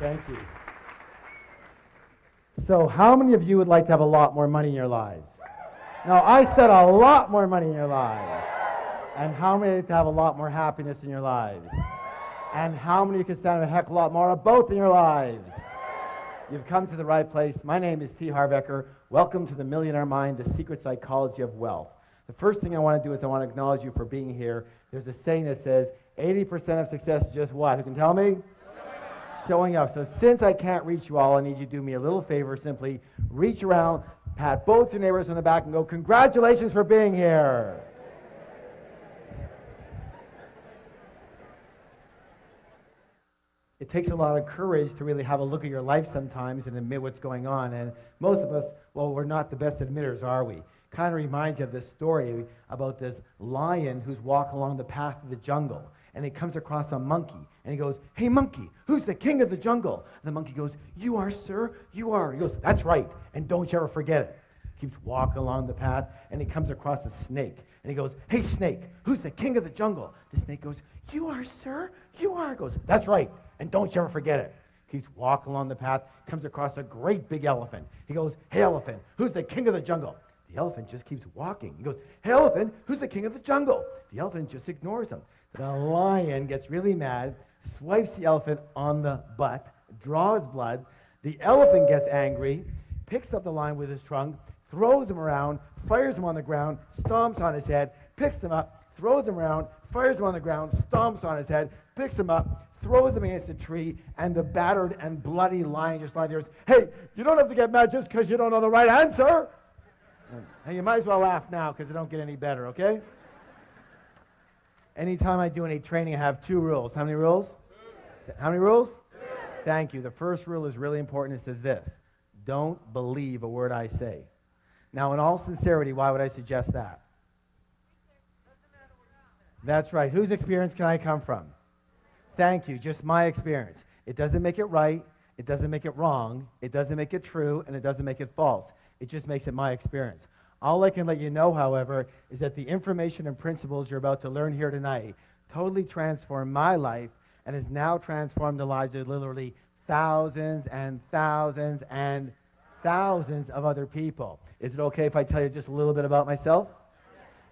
Thank you. So how many of you would like to have a lot more money in your lives? No, I said a lot more money in your lives. And how many would like to have a lot more happiness in your lives? And how many could stand a heck of a lot more of both in your lives? You've come to the right place. My name is T. Harbecker. Welcome to the Millionaire Mind, the secret psychology of wealth. The first thing I want to do is I want to acknowledge you for being here. There's a saying that says 80% of success is just what? Who can tell me? Showing up. So since I can't reach you all, I need you to do me a little favor. Simply reach around, pat both your neighbors on the back and go, congratulations for being here. It takes a lot of courage to really have a look at your life sometimes and admit what's going on. And most of us, well, we're not the best admitters, are we? Kind of reminds you of this story about this lion who's walking along the path of the jungle. And he comes across a monkey. And he goes, hey, monkey, who's the king of the jungle? And the monkey goes, you are, sir, you are. He goes, that's right, and don't you ever forget it. Keeps walking along the path, and he comes across a snake. And he goes, hey, snake, who's the king of the jungle? The snake goes, you are, sir, you are. He goes, that's right, and don't you ever forget it. Keeps walking along the path, comes across a great big elephant. He goes, hey, elephant, who's the king of the jungle? The elephant just keeps walking. He goes, hey, elephant, who's the king of the jungle? The elephant just ignores him. The lion gets really mad, swipes the elephant on the butt, draws blood. The elephant gets angry, picks up the lion with his trunk, throws him around, fires him on the ground, stomps on his head, picks him up, throws him around, fires him on the ground, stomps on his head, picks him up, throws him against a tree, and the battered and bloody lion just lies there and says, hey, you don't have to get mad just because you don't know the right answer. Hey, you might as well laugh now because it don't get any better, okay? Anytime I do any training, I have 2 rules. How many rules? 2. How many rules? 2. Thank you. The first rule is really important. It says this: don't believe a word I say. Now, in all sincerity, why would I suggest that? That's right. Whose experience can I come from? Thank you. Just my experience. It doesn't make it right. It doesn't make it wrong. It doesn't make it true. And it doesn't make it false. It just makes it my experience. All I can let you know, however, is that the information and principles you're about to learn here tonight totally transformed my life and has now transformed the lives of literally thousands and thousands and thousands of other people. Is it okay if I tell you just a little bit about myself?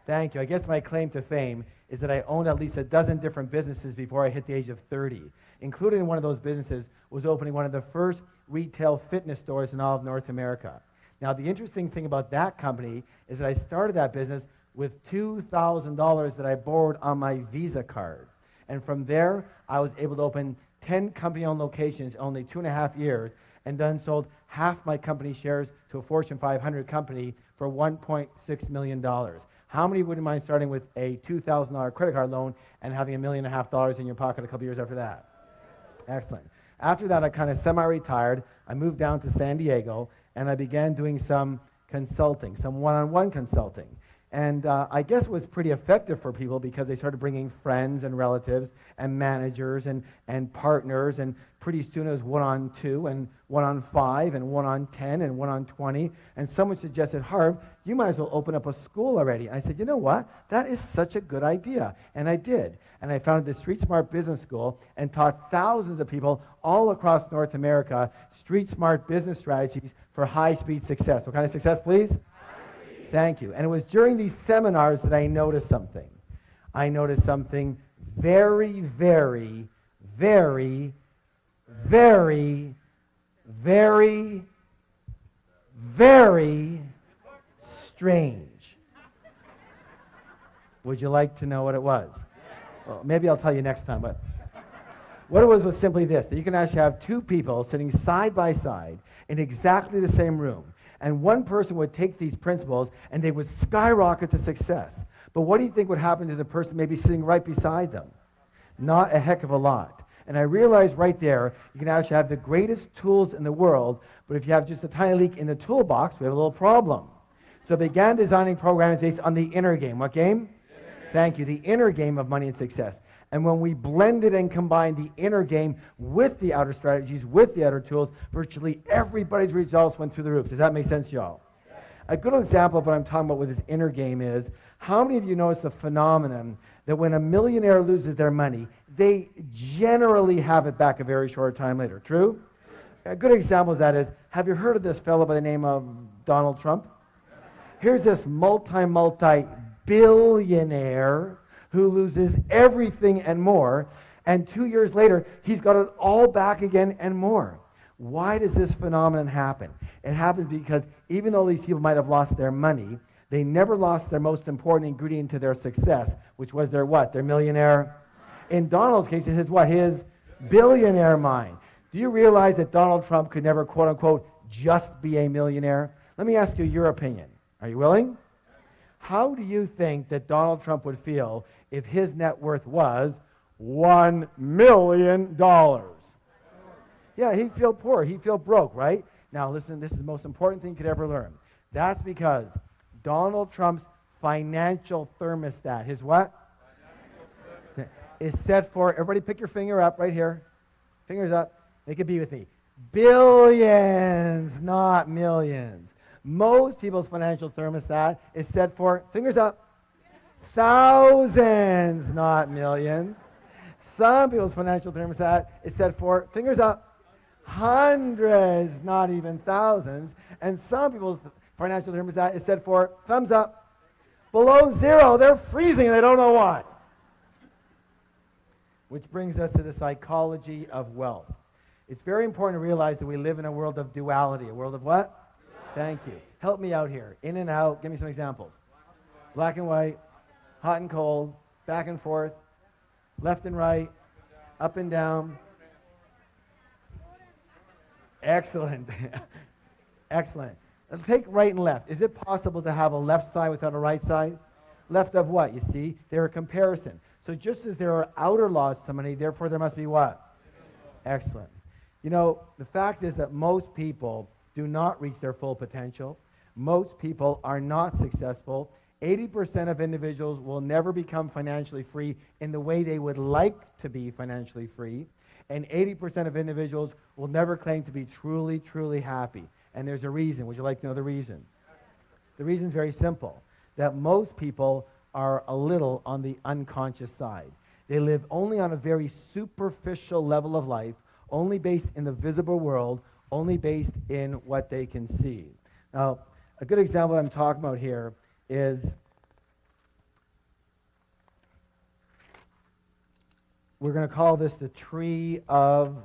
Thank you. I guess my claim to fame is that I owned at least a dozen different businesses before I hit the age of 30. Included in one of those businesses was opening one of the first retail fitness stores in all of North America. Now, the interesting thing about that company is that I started that business with $2,000 that I borrowed on my Visa card. And from there, I was able to open 10 company-owned locations in only 2.5 years, and then sold half my company shares to a Fortune 500 company for $1.6 million. How many wouldn't mind starting with a $2,000 credit card loan and having $1.5 million in your pocket a couple years after that? Excellent. After that, I kind of semi-retired. I moved down to San Diego, and I began doing some consulting, some one-on-one consulting. And I guess it was pretty effective for people because they started bringing friends and relatives and managers and partners, and pretty soon it was 1-on-2 and 1-on-5 and 1-on-10 and 1-on-20. And someone suggested, Harv, you might as well open up a school already. And I said, you know what? That is such a good idea. And I did. And I founded the Street Smart Business School and taught thousands of people all across North America street smart business strategies for high-speed success. What kind of success, please? Thank you. And it was during these seminars that I noticed something. I noticed something very, very, very, very, very, very strange. Would you like to know what it was? Well, maybe I'll tell you next time, but what it was simply this, that you can actually have 2 people sitting side by side in exactly the same room. And one person would take these principles and they would skyrocket to success. But what do you think would happen to the person maybe sitting right beside them? Not a heck of a lot. And I realized right there, you can actually have the greatest tools in the world, but if you have just a tiny leak in the toolbox, we have a little problem. So I began designing programs based on the inner game. What game? Thank you. The inner game of money and success. And when we blended and combined the inner game with the outer strategies, with the outer tools, virtually everybody's results went through the roof. Does that make sense, y'all? A good example of what I'm talking about with this inner game is How many of you notice the phenomenon that when a millionaire loses their money, they generally have it back a very short time later? True? A good example of that is, have you heard of this fellow by the name of Donald Trump? Here's this multi-billionaire who loses everything and more, and 2 years later, he's got it all back again and more. Why does this phenomenon happen? It happens because even though these people might have lost their money, they never lost their most important ingredient to their success, which was their what? Their millionaire. In Donald's case, it's his what? His billionaire mind. Do you realize that Donald Trump could never, quote unquote, just be a millionaire? Let me ask you your opinion. Are you willing? How do you think that Donald Trump would feel if his net worth was $1 million? Yeah, he'd feel poor. He'd feel broke, right? Now, listen, this is the most important thing you could ever learn. That's because Donald Trump's financial thermostat, his what? Is set for, everybody pick your finger up right here. Fingers up. Make it be with me. Billions, not millions. Most people's financial thermostat is set for, fingers up, thousands, not millions. Some people's financial thermostat is set for, fingers up, hundreds, not even thousands. And some people's financial thermostat is set for, thumbs up, below zero. They're freezing and they don't know why. Which brings us to the psychology of wealth. It's very important to realize that we live in a world of duality. A world of what? Thank you. Help me out here. In and out. Give me some examples. Black and white, hot and cold, back and forth, left and right, up and down. Excellent. Excellent. Take right and left. Is it possible to have a left side without a right side? Left of what? You see, they're a comparison. So just as there are outer laws to money, therefore there must be what? Excellent. You know, the fact is that most people do not reach their full potential. Most people are not successful. 80% of individuals will never become financially free in the way they would like to be financially free. And 80% of individuals will never claim to be truly, truly happy. And there's a reason. Would you like to know the reason? The reason is very simple. That most people are a little on the unconscious side. They live only on a very superficial level of life, only based in the visible world, only based in what they can see. Now, a good example I'm talking about here is we're going to call this the tree of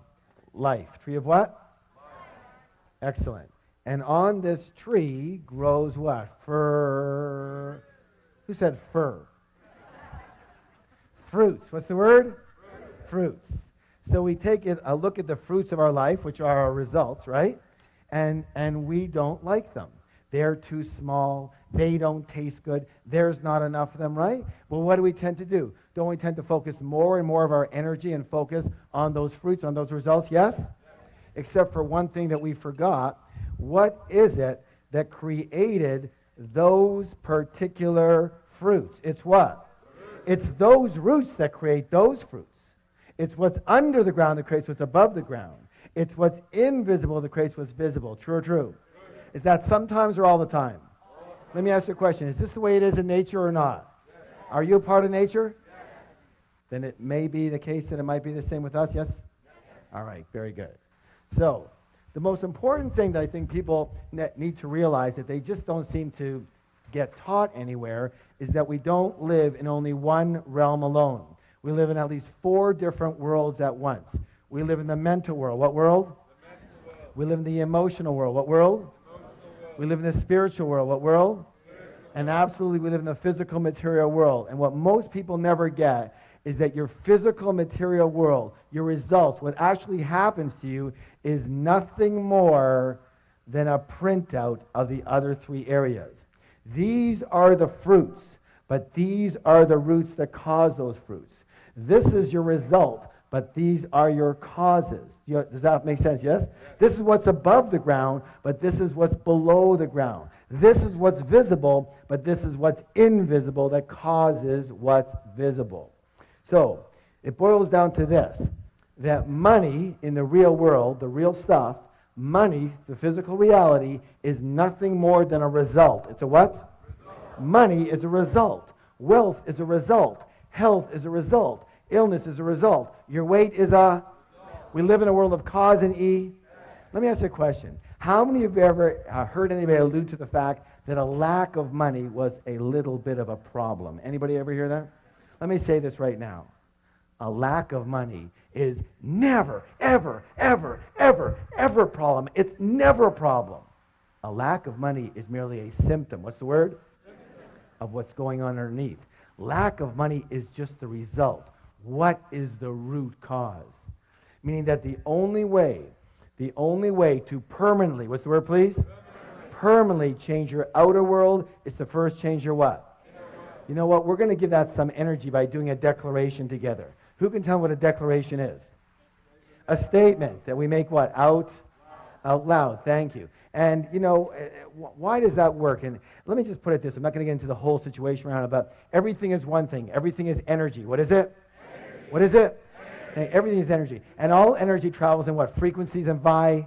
life. Tree of what? Life. Excellent. And on this tree grows what? Fir. Who said fir? Fruits. What's the word? Fruits. So we take a look at the fruits of our life, which are our results, right? And we don't like them. They're too small. They don't taste good. There's not enough of them, right? Well, what do we tend to do? Don't we tend to focus more and more of our energy and focus on those fruits, on those results? Yes? Except for one thing that we forgot. What is it that created those particular fruits? It's what? It's those roots that create those fruits. It's what's under the ground that creates what's above the ground. It's what's invisible that creates what's visible. True or true? Is that sometimes or all the time? Let me ask you a question. Is this the way it is in nature or not? Yes. Are you a part of nature? Yes. Then it may be the case that it might be the same with us, yes? Yes. All right, very good. So, the most important thing that I think people need to realize that they just don't seem to get taught anywhere is that we don't live in only one realm alone. We live in at least 4 different worlds at once. We live in the mental world. What world? The mental world. We live in the emotional world. What world? We live in the spiritual world. What world? And absolutely we live in the physical material world. And what most people never get is that your physical material world, your results, what actually happens to you is nothing more than a printout of the other 3 areas. These are the fruits, but these are the roots that cause those fruits. This is your result, but these are your causes. Does that make sense? Yes? This is what's above the ground, but this is what's below the ground. This is what's visible, but this is what's invisible that causes what's visible. So, it boils down to this, that money in the real world, the real stuff, money, the physical reality, is nothing more than a result. It's a what? Result. Money is a result. Wealth is a result. Health is a result. Illness is a result. Your weight is a... We live in a world of cause and E. Let me ask you a question. How many of you ever heard anybody allude to the fact that a lack of money was a little bit of a problem? Anybody ever hear that? Let me say this right now. A lack of money is never, ever, ever, ever, ever a problem. It's never a problem. A lack of money is merely a symptom. What's the word? Of what's going on underneath. Lack of money is just the result. What is the root cause? Meaning that the only way to permanently, what's the word, please? Permanently change your outer world is to first change your what? You know what? We're going to give that some energy by doing a declaration together. Who can tell what a declaration is? A statement that we make what? Out loud. Thank you. And, you know, why does that work? And let me just put it this. I'm not going to get into the whole situation around it, but everything is one thing. Everything is energy. What is it? Energy. What is it? Energy. Everything is energy. And all energy travels in what? Frequencies and So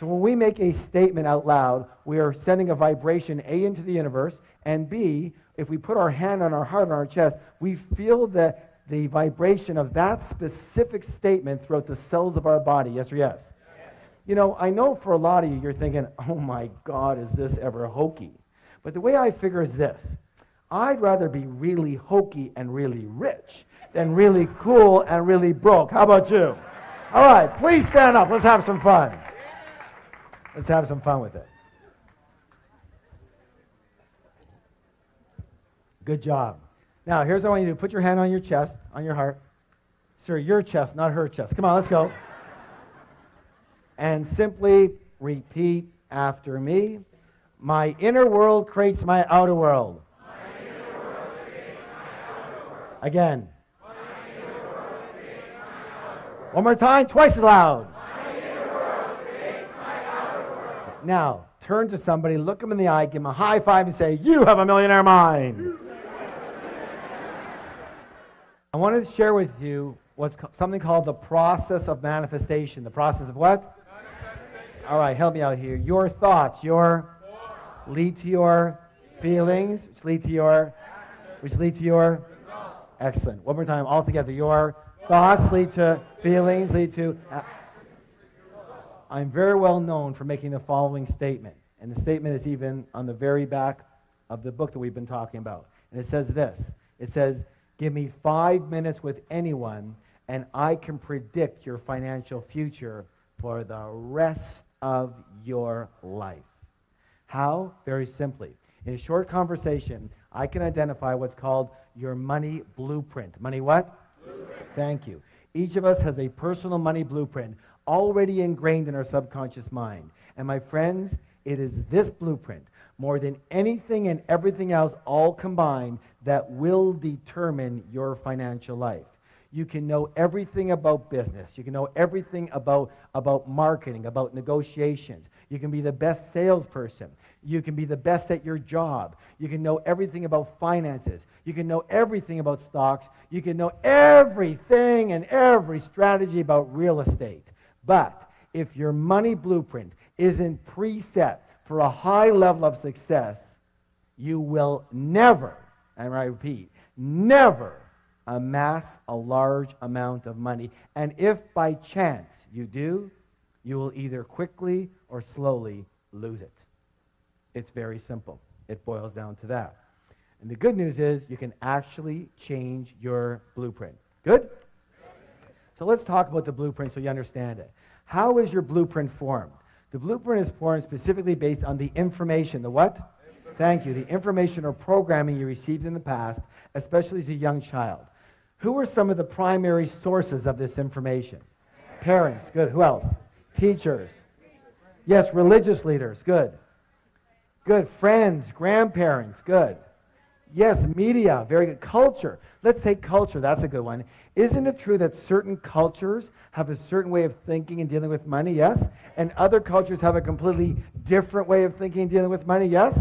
when we make a statement out loud, we are sending a vibration, A, into the universe, and B, if we put our hand on our heart, on our chest, we feel the vibration of that specific statement throughout the cells of our body. Yes or yes? You know, I know for a lot of you, you're thinking, oh my God, is this ever hokey? But the way I figure is this. I'd rather be really hokey and really rich than really cool and really broke. How about you? All right, please stand up. Let's have some fun. Let's have some fun with it. Good job. Now, here's what I want you to do. Put your hand on your chest, on your heart. Sir, your chest, not her chest. Come on, let's go. And simply repeat after me. My inner world creates my outer world. My inner world creates my outer world. Again. My inner world creates my outer world. One more time, twice as loud. My inner world creates my outer world. Now, turn to somebody, look them in the eye, give them a high five and say, you have a millionaire mind. I wanted to share with you what's something called the process of manifestation. The process of what? All right, help me out here. Your thoughts, lead to your feelings, which lead to your results. Excellent. One more time, all together. Your thoughts lead to feelings, lead to... I'm very well known for making the following statement. And the statement is even on the very back of the book that we've been talking about. And it says this. It says, give me 5 minutes with anyone, and I can predict your financial future for the rest of your life. How? Very simply. In a short conversation, I can identify what's called your money blueprint. Money what? Blueprint. Thank you. Each of us has a personal money blueprint already ingrained in our subconscious mind. And my friends, it is this blueprint, more than anything and everything else all combined, that will determine your financial life. You can know everything about business. You can know everything about marketing, about negotiations. You can be the best salesperson. You can be the best at your job. You can know everything about finances. You can know everything about stocks. You can know everything and every strategy about real estate. But if your money blueprint isn't preset for a high level of success, you will never, and I repeat, never amass a large amount of money. And if by chance you do, you will either quickly or slowly lose it. It's very simple. It boils down to that. And the good news is you can actually change your blueprint. Good? So let's talk about the blueprint so you understand it. How is your blueprint formed? The blueprint is formed specifically based on the information. The what? Thank you. The information or programming you received in the past, especially as a young child. Who are some of the primary sources of this information? Parents. Good. Who else? Teachers. Yes, religious leaders. Good. Good. Friends, grandparents. Good. Yes, media. Very good. Culture. Let's take culture. That's a good one. Isn't it true that certain cultures have a certain way of thinking and dealing with money? Yes. And other cultures have a completely different way of thinking and dealing with money? Yes.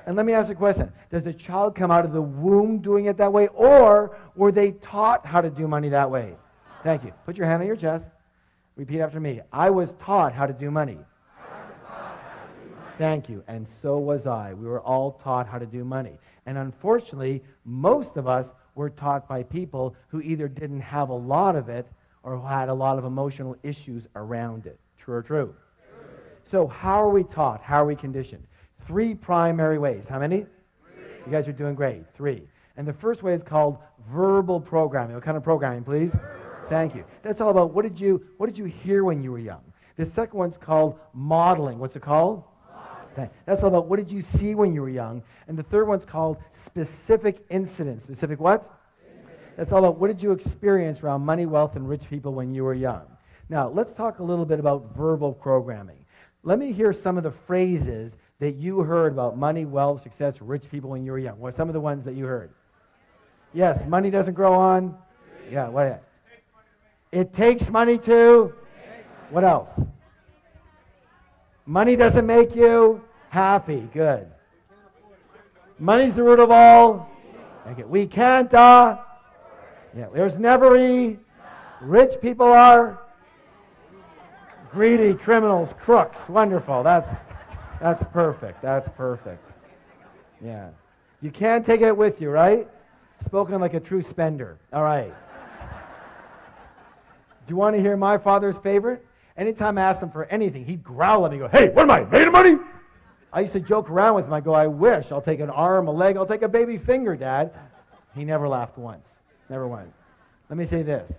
And let me ask you a question. Does the child come out of the womb doing it that way, or were they taught how to do money that way? Thank you. Put your hand on your chest. Repeat after me. I was taught how to do money. Thank you. And so was I. We were all taught how to do money. And unfortunately, most of us were taught by people who either didn't have a lot of it or who had a lot of emotional issues around it. True or true? So how are we taught? How are we conditioned? 3 primary ways. How many? 3. You guys are doing great. 3. And the first way is called verbal programming. What kind of programming, please? Thank you. That's all about what did you hear when you were young. The second one's called modeling. What's it called? Modeling. That's all about what did you see when you were young. And the third one's called specific incidents. Specific what? That's all about what did you experience around money, wealth, and rich people when you were young. Now, let's talk a little bit about verbal programming. Let me hear some of the phrases that you heard about money, wealth, success, rich people when you were young. What are some of the ones that you heard? Yes, money doesn't grow on. Yeah, what? It takes money to. What else? Money doesn't make you happy. Good. Money's the root of all. Okay. We can't. Yeah. There's never a. Rich people are greedy, criminals, crooks. Wonderful. That's perfect. That's perfect. Yeah. You can't take it with you, right? Spoken like a true spender. All right. Do you want to hear my father's favorite? Anytime I asked him for anything, he'd growl at me and go, "Hey, what am I, made of money?" I used to joke around with him. I go, "I wish. I'll take an arm, a leg. I'll take a baby finger, Dad." He never laughed once. Never once. Let me say this.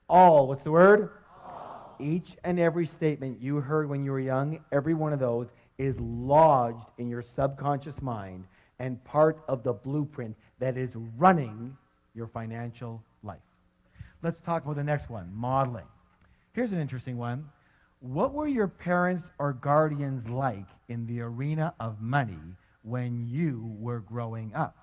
All, what's the word? All. Each and every statement you heard when you were young, every one of those is lodged in your subconscious mind and part of the blueprint that is running your financial life. Let's talk about the next one, modeling. Here's an interesting one. What were your parents or guardians like in the arena of money when you were growing up?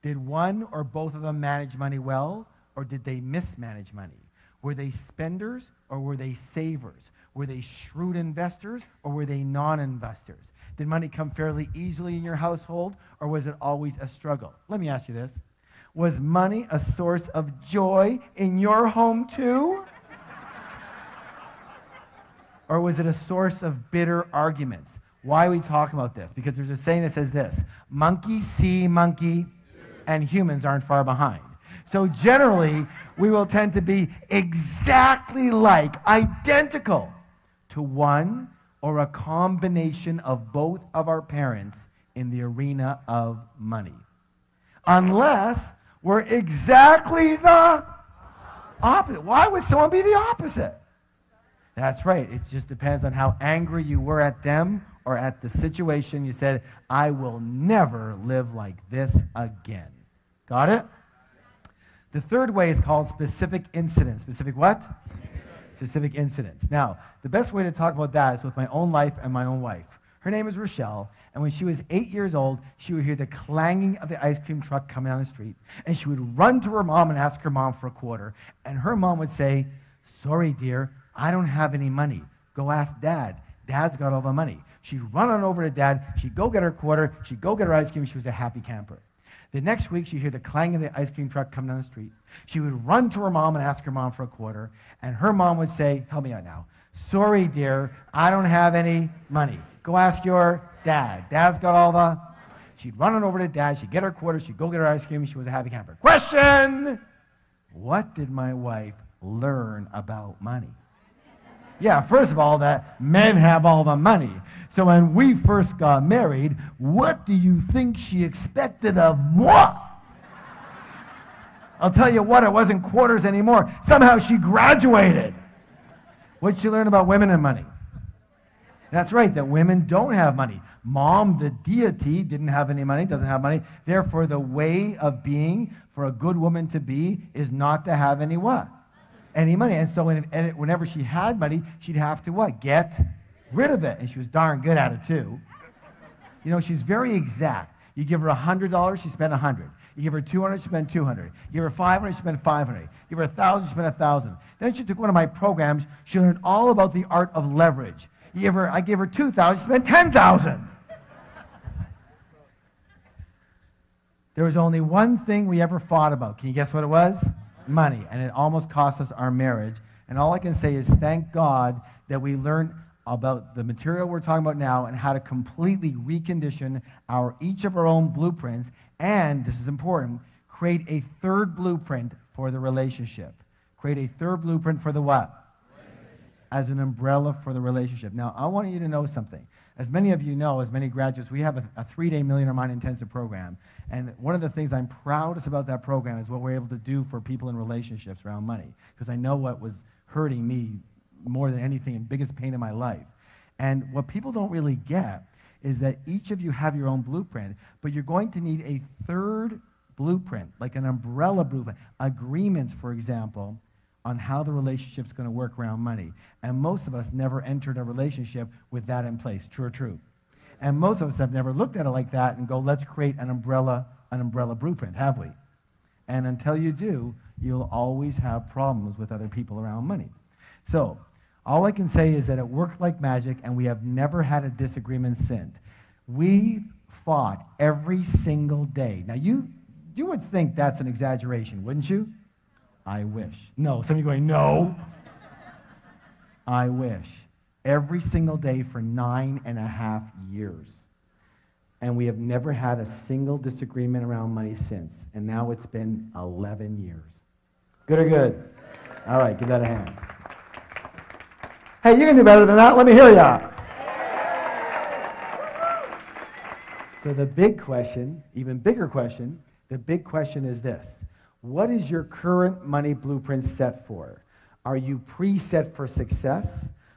Did one or both of them manage money well, or did they mismanage money? Were they spenders or were they savers? Were they shrewd investors or were they non-investors? Did money come fairly easily in your household, or was it always a struggle? Let me ask you this. Was money a source of joy in your home too? Or was it a source of bitter arguments? Why are we talking about this? Because there's a saying that says this: monkey see monkey, and humans aren't far behind. So generally, we will tend to be exactly like, identical to one or a combination of both of our parents in the arena of money. Unless we're exactly the opposite. Why would someone be the opposite? That's right. It just depends on how angry you were at them or at the situation. You said, "I will never live like this again." Got it? The third way is called specific incidents. Specific what? Specific incidents. Now, the best way to talk about that is with my own life and my own wife. Her name is Rochelle, and when she was 8 years old, she would hear the clanging of the ice cream truck coming down the street, and she would run to her mom and ask her mom for a quarter, and her mom would say, "Sorry, dear, I don't have any money. Go ask Dad. Dad's got all the money." She'd run on over to Dad. She'd go get her quarter. She'd go get her ice cream. She was a happy camper. The next week, she'd hear the clang of the ice cream truck coming down the street. She would run to her mom and ask her mom for a quarter, and her mom would say, "Help me out now. Sorry, dear, I don't have any money. Go ask your dad. Dad's got all the..." She'd run on over to Dad. She'd get her quarter. She'd go get her ice cream. She was a happy camper. Question! What did my wife learn about money? Yeah, first of all, that men have all the money. So when we first got married, what do you think she expected of moi? I'll tell you what, it wasn't quarters anymore. Somehow she graduated. What did she learn about women and money? That's right, that women don't have money. Mom, the deity, didn't have any money, doesn't have money. Therefore, the way of being for a good woman to be is not to have any what? Any money. And so whenever she had money, she'd have to what? Get rid of it. And she was darn good at it too. You know, she's very exact. You give her $100, she spent $100. You give her $200, she spent $200. You give her $500, she spent $500. You give her $1,000, she spent $1,000. Then she took one of my programs. She learned all about the art of leverage. I gave her $2,000, she spent $10,000. There was only one thing we ever fought about. Can you guess what it was? Money. And it almost cost us our marriage. And all I can say is thank God that we learned about the material we're talking about now and how to completely recondition each of our own blueprints, and, this is important, create a third blueprint for the relationship. Create a third blueprint for the what? As an umbrella for the relationship. Now, I want you to know something. As many of you know, as many graduates, we have a 3-day Millionaire Mind Intensive program. And one of the things I'm proudest about that program is what we're able to do for people in relationships around money. Because I know what was hurting me more than anything and biggest pain in my life. And what people don't really get is that each of you have your own blueprint, but you're going to need a third blueprint, like an umbrella blueprint, agreements, for example, on how the relationship's going to work around money. And most of us never entered a relationship with that in place. True or true? And most of us have never looked at it like that and go, let's create an umbrella blueprint, have we? And until you do, you'll always have problems with other people around money. So, all I can say is that it worked like magic, and we have never had a disagreement since. We fought every single day. Now, you would think that's an exaggeration, wouldn't you? I wish. No, some of you going, no. I wish. Every single day for 9.5 years. And we have never had a single disagreement around money since. And now it's been 11 years. Good or good? All right, give that a hand. Hey, you can do better than that. Let me hear ya. So the big question, even bigger question, the big question is this. What is your current money blueprint set for? Are you preset for success,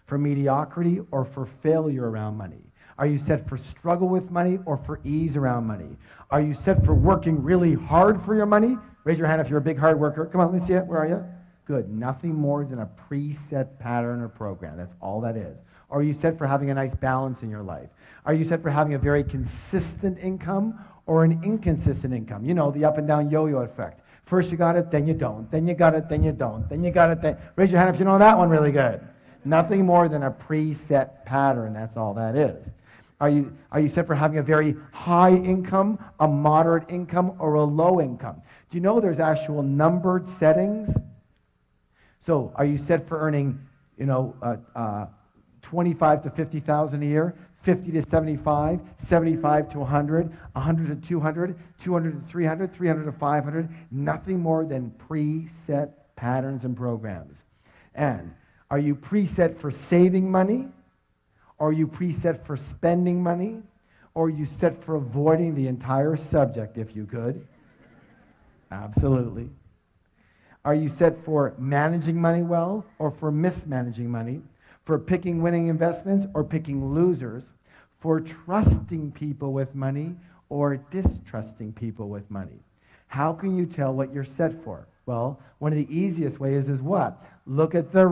for mediocrity, or for failure around money? Are you set for struggle with money or for ease around money? Are you set for working really hard for your money? Raise your hand if you're a big hard worker. Come on, let me see it. Where are you? Good. Nothing more than a preset pattern or program. That's all that is. Or are you set for having a nice balance in your life? Are you set for having a very consistent income or an inconsistent income? You know, the up and down yo-yo effect. First you got it, then you don't. Then you got it, then you don't. Then you got it, then... Raise your hand if you know that one really good. Nothing more than a preset pattern. That's all that is. Are you set for having a very high income, a moderate income, or a low income? Do you know there's actual numbered settings? So are you set for earning, 25 to 50,000 a year, 50 to 75, 75 to 100, 100 to 200, 200 to 300, 300 to 500, nothing more than preset patterns and programs. And are you preset for saving money? Or are you preset for spending money? Or are you set for avoiding the entire subject, if you could? Absolutely. Are you set for managing money well or for mismanaging money? For picking winning investments or picking losers? For trusting people with money or distrusting people with money? How can you tell what you're set for? Well, one of the easiest ways is what? Look at the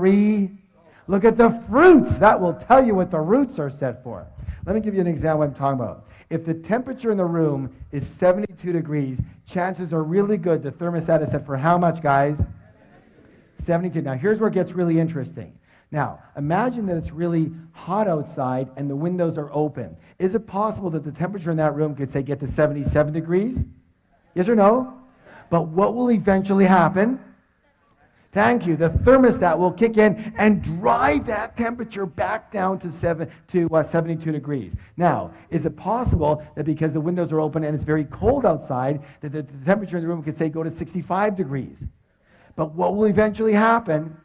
fruits. That will tell you what the roots are set for. Let me give you an example of what I'm talking about. If the temperature in the room is 72 degrees, chances are really good the thermostat is set for how much, guys? 72. Now, here's where it gets really interesting. Now, imagine that it's really hot outside and the windows are open. Is it possible that the temperature in that room could, say, get to 77 degrees? Yes or no? But what will eventually happen? Thank you. The thermostat will kick in and drive that temperature back down to 72 degrees. Now, is it possible that because the windows are open and it's very cold outside, that the temperature in the room could, say, go to 65 degrees? But what will eventually happen?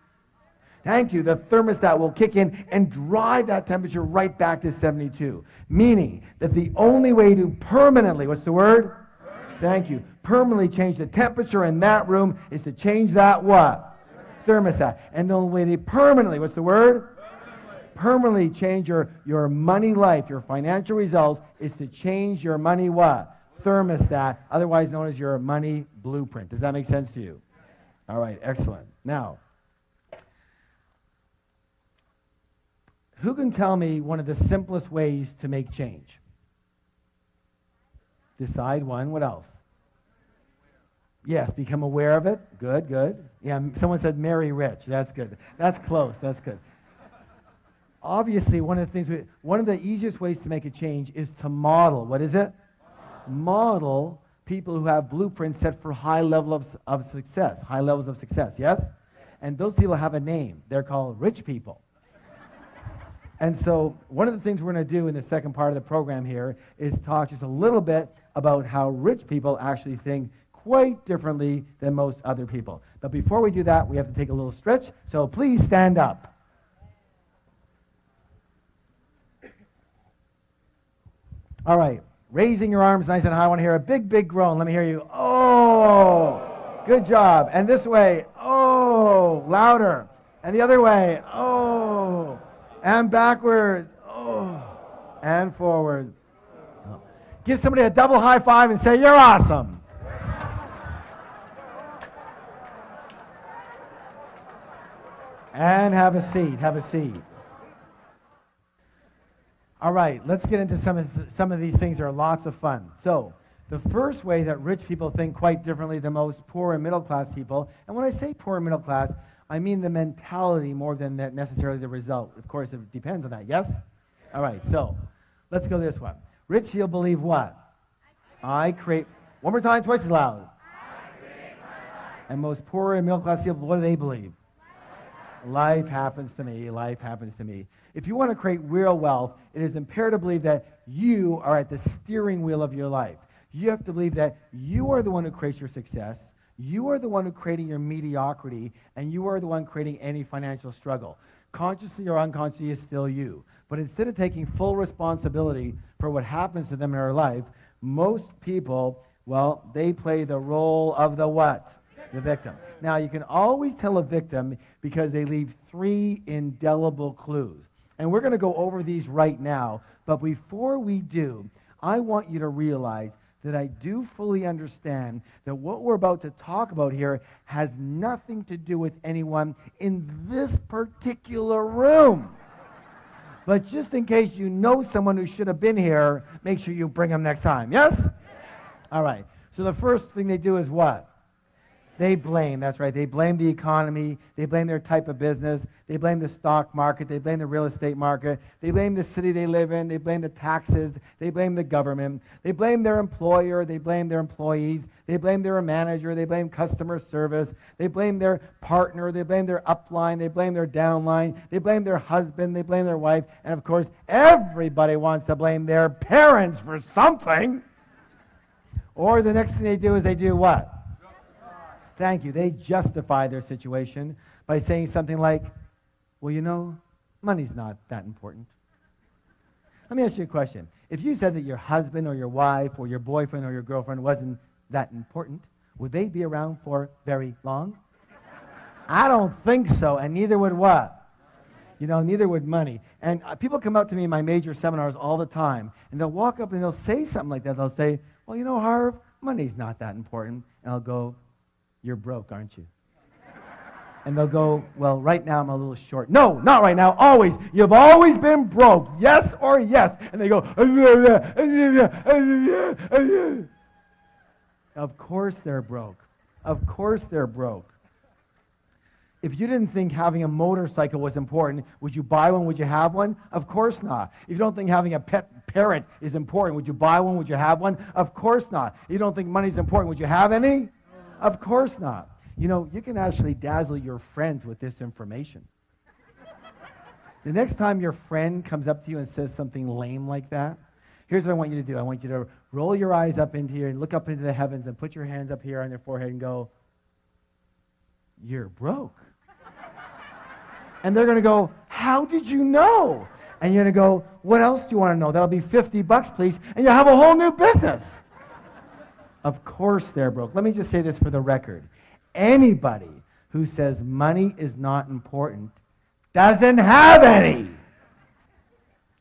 Thank you. The thermostat will kick in and drive that temperature right back to 72. Meaning that the only way to permanently, what's the word? Thank you. Permanently change the temperature in that room is to change that what? Thermostat. And the only way to permanently, what's the word? Permanently change your money life, your financial results, is to change your money what? Thermostat, otherwise known as your money blueprint. Does that make sense to you? All right, excellent. Now, who can tell me one of the simplest ways to make change? Decide one. What else? Yes, become aware of it. Good, good. Yeah, someone said marry rich. That's good. That's close. That's good. Obviously, one of the easiest ways to make a change is to model. What is it? Model people who have blueprints set for high levels of success. High levels of success, yes? And those people have a name. They're called rich people. And so one of the things we're going to do in the second part of the program here is talk just a little bit about how rich people actually think quite differently than most other people. But before we do that, we have to take a little stretch, so please stand up. All right, raising your arms nice and high. I want to hear a big, big groan. Let me hear you. Oh, good job. And this way. Oh, louder. And the other way. Oh, and backwards. Oh, and forward. Oh. Give somebody a double high five and say, you're awesome. And have a seat, have a seat. All right, let's get into some of these things that are lots of fun. So, the first way that rich people think quite differently than most poor and middle class people, and when I say poor and middle class, I mean the mentality more than necessarily the result. Of course, it depends on that, yes? All right, so, let's go this one. Rich people believe what? I create, one more time, twice as loud. I create my life. And most poor and middle class people, what do they believe? Life happens to me. Life happens to me. If you want to create real wealth, it is imperative to believe that you are at the steering wheel of your life. You have to believe that you are the one who creates your success. You are the one who creating your mediocrity, and you are the one creating any financial struggle. Consciously or unconsciously is still you. But instead of taking full responsibility for what happens to them in their life, most people, well, they play the role of the what? The victim. Now, you can always tell a victim because they leave 3 indelible clues. And we're going to go over these right now. But before we do, I want you to realize that I do fully understand that what we're about to talk about here has nothing to do with anyone in this particular room. But just in case you know someone who should have been here, make sure you bring them next time. Yes? All right. So the first thing they do is what? They blame, that's right. They blame the economy. They blame their type of business. They blame the stock market. They blame the real estate market. They blame the city they live in. They blame the taxes. They blame the government. They blame their employer. They blame their employees. They blame their manager. They blame customer service. They blame their partner. They blame their upline. They blame their downline. They blame their husband. They blame their wife. And of course, everybody wants to blame their parents for something. Or the next thing they do is they do what? Thank you. They justify their situation by saying something like, well, you know, money's not that important. Let me ask you a question. If you said that your husband or your wife or your boyfriend or your girlfriend wasn't that important, would they be around for very long? I don't think so, and neither would what? You know, neither would money. And people come up to me in my major seminars all the time, and they'll walk up and they'll say something like that. They'll say, well, you know, Harv, money's not that important. And I'll go, you're broke, aren't you? And they'll go, well, right now I'm a little short. No, not right now, always. You've always been broke, yes or yes. And they go, of course they're broke. Of course they're broke. If you didn't think having a motorcycle was important, would you buy one? Would you have one? Of course not. If you don't think having a pet parrot is important, would you buy one? Would you have one? Of course not. If you don't think money's important, would you have any? Of course not. You know, you can actually dazzle your friends with this information. The next time your friend comes up to you and says something lame like that, here's what I want you to do. I want you to roll your eyes up into here and look up into the heavens and put your hands up here on your forehead and go, you're broke. And they're going to go, how did you know? And you're going to go, what else do you want to know? That'll be $50, please, and you'll have a whole new business. Of course they're broke. Let me just say this for the record. Anybody who says money is not important doesn't have any.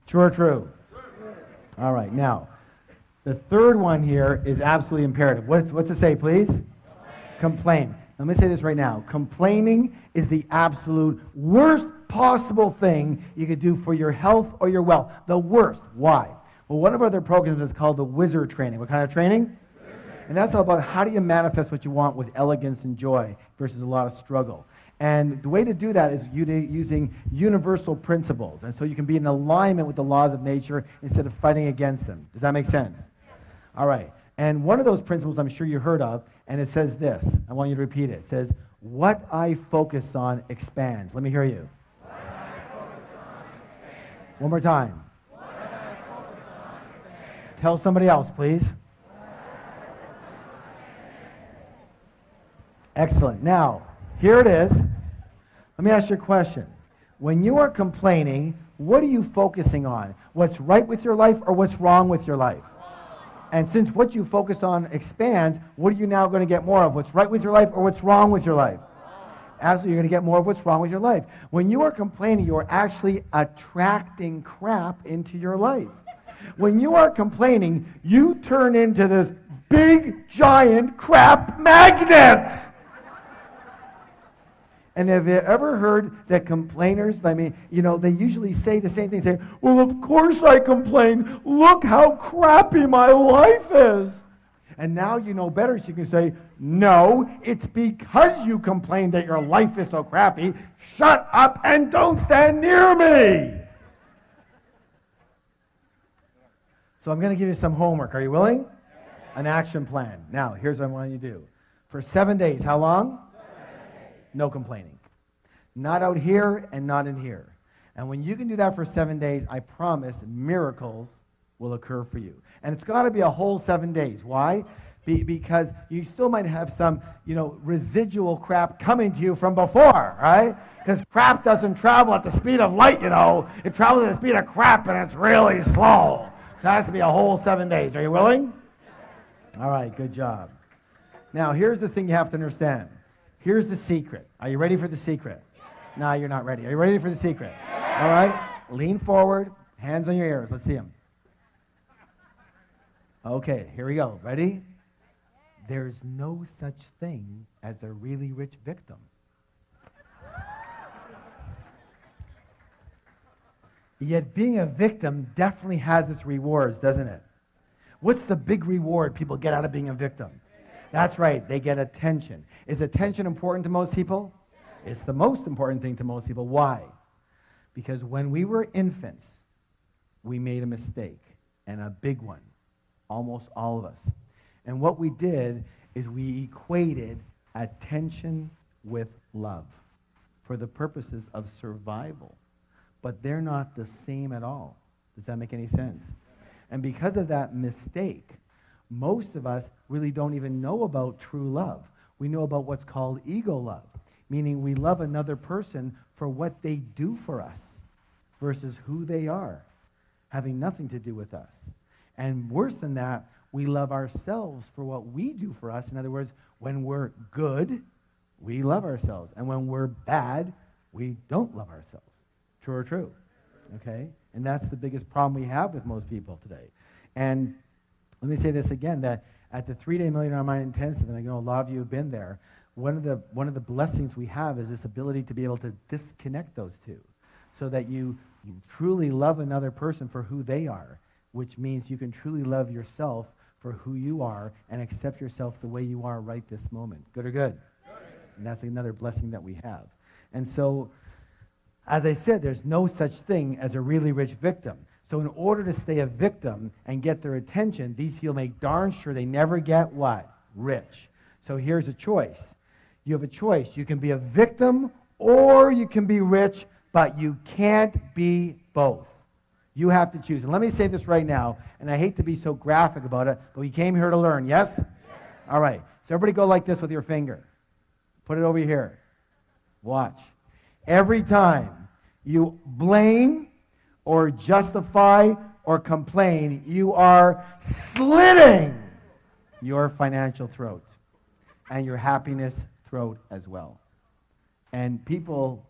True or true? All right, now, the third one here is absolutely imperative. What's it say, please? Complain. Let me say this right now. Complaining is the absolute worst possible thing you could do for your health or your wealth. The worst. Why? Well, one of our other programs is called the Wizard Training. What kind of training? And that's all about how do you manifest what you want with elegance and joy versus a lot of struggle. And the way to do that is using universal principles. And so you can be in alignment with the laws of nature instead of fighting against them. Does that make sense? All right. And one of those principles I'm sure you heard of, and it says this. I want you to repeat it. It says, what I focus on expands. Let me hear you. What I focus on expands. One more time. Tell somebody else, please. Excellent. Now, here it is. Let me ask you a question. When you are complaining, what are you focusing on? What's right with your life or what's wrong with your life? And since what you focus on expands, what are you now going to get more of? What's right with your life or what's wrong with your life? Absolutely, you're going to get more of what's wrong with your life. When you are complaining, you are actually attracting crap into your life. When you are complaining, you turn into this big, giant crap magnet. And have you ever heard that complainers, they usually say the same thing, say, well, of course I complain. Look how crappy my life is. And now you know better, so you can say, no, it's because you complain that your life is so crappy. Shut up and don't stand near me. So I'm going to give you some homework. Are you willing? An action plan. Now, here's what I want you to do. For 7 days, how long? No complaining. Not out here and not in here. And when you can do that for 7 days, I promise miracles will occur for you. And it's got to be a whole 7 days. Why? Because you still might have some, residual crap coming to you from before, right? Because crap doesn't travel at the speed of light, It travels at the speed of crap, and it's really slow. So it has to be a whole 7 days. Are you willing? All right, good job. Now, here's the thing you have to understand. Here's the secret. Are you ready for the secret? No, you're not ready. Are you ready for the secret? All right. Lean forward. Hands on your ears. Let's see them. Okay, here we go. Ready? There's no such thing as a really rich victim. Yet being a victim definitely has its rewards, doesn't it? What's the big reward people get out of being a victim? That's right, they get attention. Is attention important to most people? It's the most important thing to most people. Why? Because when we were infants, we made a mistake, and a big one. Almost all of us. And what we did is we equated attention with love for the purposes of survival. But they're not the same at all. Does that make any sense? And because of that mistake, most of us really don't even know about true love. We know about what's called ego love, meaning we love another person for what they do for us versus who they are, having nothing to do with us. And worse than that, we love ourselves for what we do for us. In other words, when we're good, we love ourselves. And when we're bad, we don't love ourselves. True or true? Okay? And that's the biggest problem we have with most people today. And let me say this again, that at the 3-day Million Dollar Mind Intensive, and I know a lot of you have been there, one of the blessings we have is this ability to be able to disconnect those two so that you truly love another person for who they are, which means you can truly love yourself for who you are and accept yourself the way you are right this moment. Good or good? Good. And that's another blessing that we have. And so, as I said, there's no such thing as a really rich victim. So in order to stay a victim and get their attention, these people make darn sure they never get what? Rich. So here's a choice. You have a choice. You can be a victim or you can be rich, but you can't be both. You have to choose. And let me say this right now, and I hate to be so graphic about it, but we came here to learn, yes? Yes. All right. So everybody go like this with your finger. Put it over here. Watch. Every time you blame or justify or complain, you are slitting your financial throat and your happiness throat as well. And people,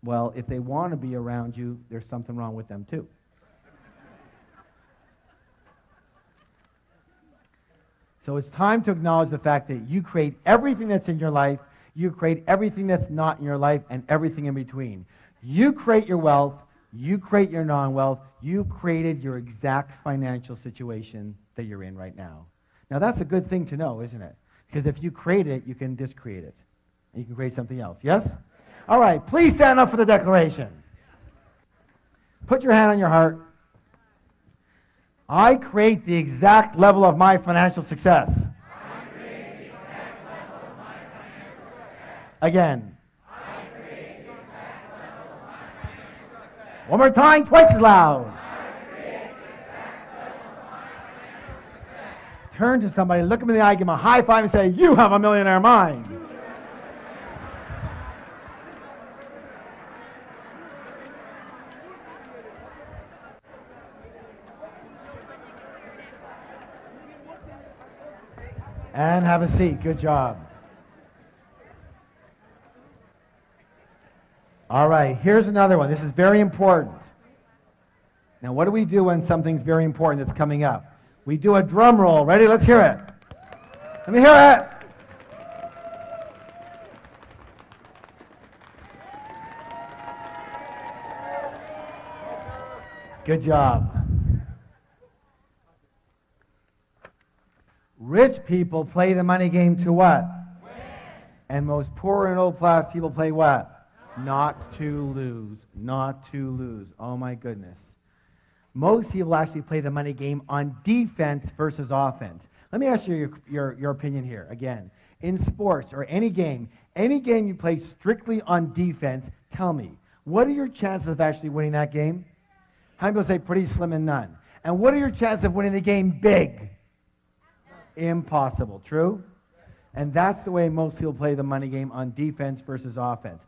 well, if they want to be around you, there's something wrong with them too. So it's time to acknowledge the fact that you create everything that's in your life, you create everything that's not in your life, and everything in between. You create your wealth, you create your non-wealth, you created your exact financial situation that you're in right now. Now that's a good thing to know, isn't it? Because if you create it, you can discreate it. And you can create something else. Yes? All right, please stand up for the declaration. Put your hand on your heart. I create the exact level of my financial success. I create the exact level of my financial success. Again. I create the exact level of my financial success. One more time, twice as loud. Turn to somebody, look them in the eye, give them a high five, and say, you have a millionaire mind. And have a seat. Good job. All right, here's another one. This is very important. Now, what do we do when something's very important that's coming up? We do a drum roll. Ready? Let's hear it. Let me hear it. Good job. Rich people play the money game to what? Win. And most poor and old class people play what? Not to lose. Not to lose. Oh my goodness. Most people actually play the money game on defense versus offense. Let me ask you your opinion here. Again, in sports or any game you play strictly on defense, tell me, what are your chances of actually winning that game? How many people say pretty slim and none? And what are your chances of winning the game big? Impossible. True? And that's the way most people play the money game on defense versus offense.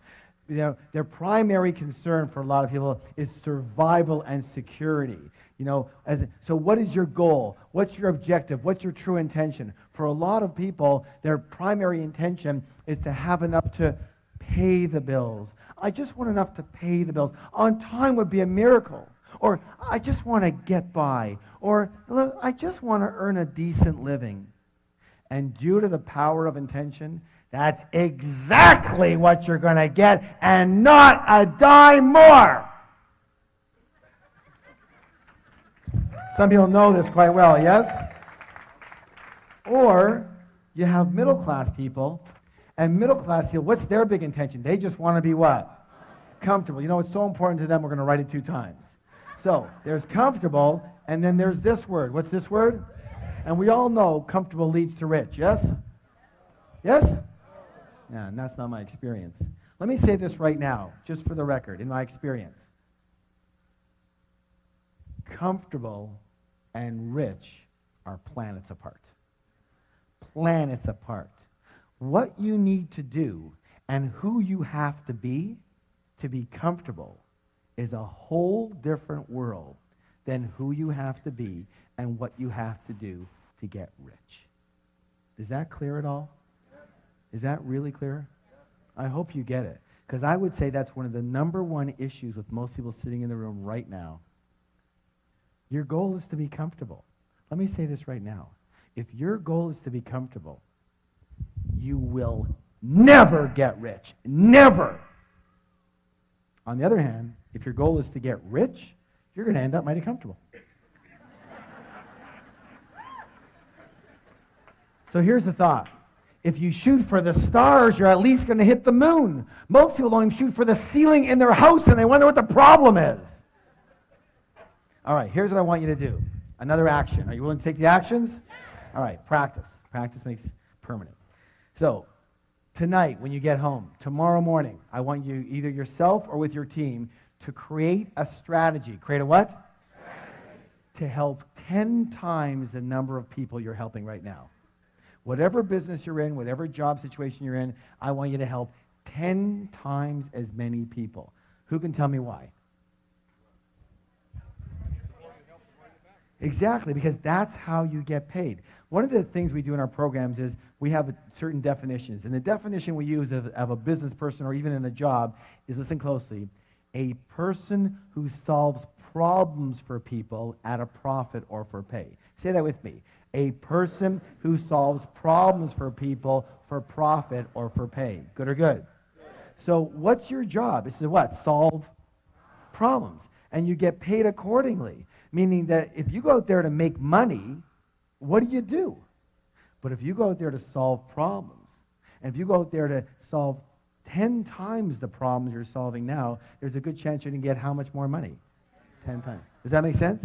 You know, their primary concern for a lot of people is survival and security. You know, so what is your goal? What's your objective? What's your true intention? For a lot of people, their primary intention is to have enough to pay the bills. I just want enough to pay the bills. On time would be a miracle. Or I just want to get by. Or I just want to earn a decent living. And due to the power of intention, that's exactly what you're going to get, and not a dime more. Some people know this quite well, yes? Or you have middle-class people, and middle-class people, what's their big intention? They just want to be what? Comfortable. You know, it's so important to them, we're going to write it 2 times. So, there's comfortable, and then there's this word. What's this word? And we all know comfortable leads to rich, yes? Yes? Yeah, and that's not my experience. Let me say this right now, just for the record, in my experience. Comfortable and rich are planets apart. Planets apart. What you need to do and who you have to be comfortable is a whole different world than who you have to be and what you have to do to get rich. Is that clear at all? Is that really clear? I hope you get it. Because I would say that's one of the number one issues with most people sitting in the room right now. Your goal is to be comfortable. Let me say this right now. If your goal is to be comfortable, you will never get rich. Never. On the other hand, if your goal is to get rich, you're going to end up mighty comfortable. So here's the thought. If you shoot for the stars, you're at least going to hit the moon. Most people don't even shoot for the ceiling in their house, and they wonder what the problem is. All right, here's what I want you to do. Another action. Are you willing to take the actions? All right, practice. Practice makes permanent. So, tonight when you get home, tomorrow morning, I want you, either yourself or with your team, to create a strategy. Create a what? Strategy. To help 10 times the number of people you're helping right now. Whatever business you're in, whatever job situation you're in, I want you to help 10 times as many people. Who can tell me why? Exactly, because that's how you get paid. One of the things we do in our programs is we have certain definitions. And the definition we use of a business person or even in a job is, listen closely, a person who solves problems for people at a profit or for pay. Say that with me. A person who solves problems for people for profit or for pay. Good or good? Good. So what's your job? This is what? Solve problems. And you get paid accordingly. Meaning that if you go out there to make money, what do? But if you go out there to solve problems, and if you go out there to solve 10 times the problems you're solving now, there's a good chance you're going to get how much more money? 10 times. Does that make sense?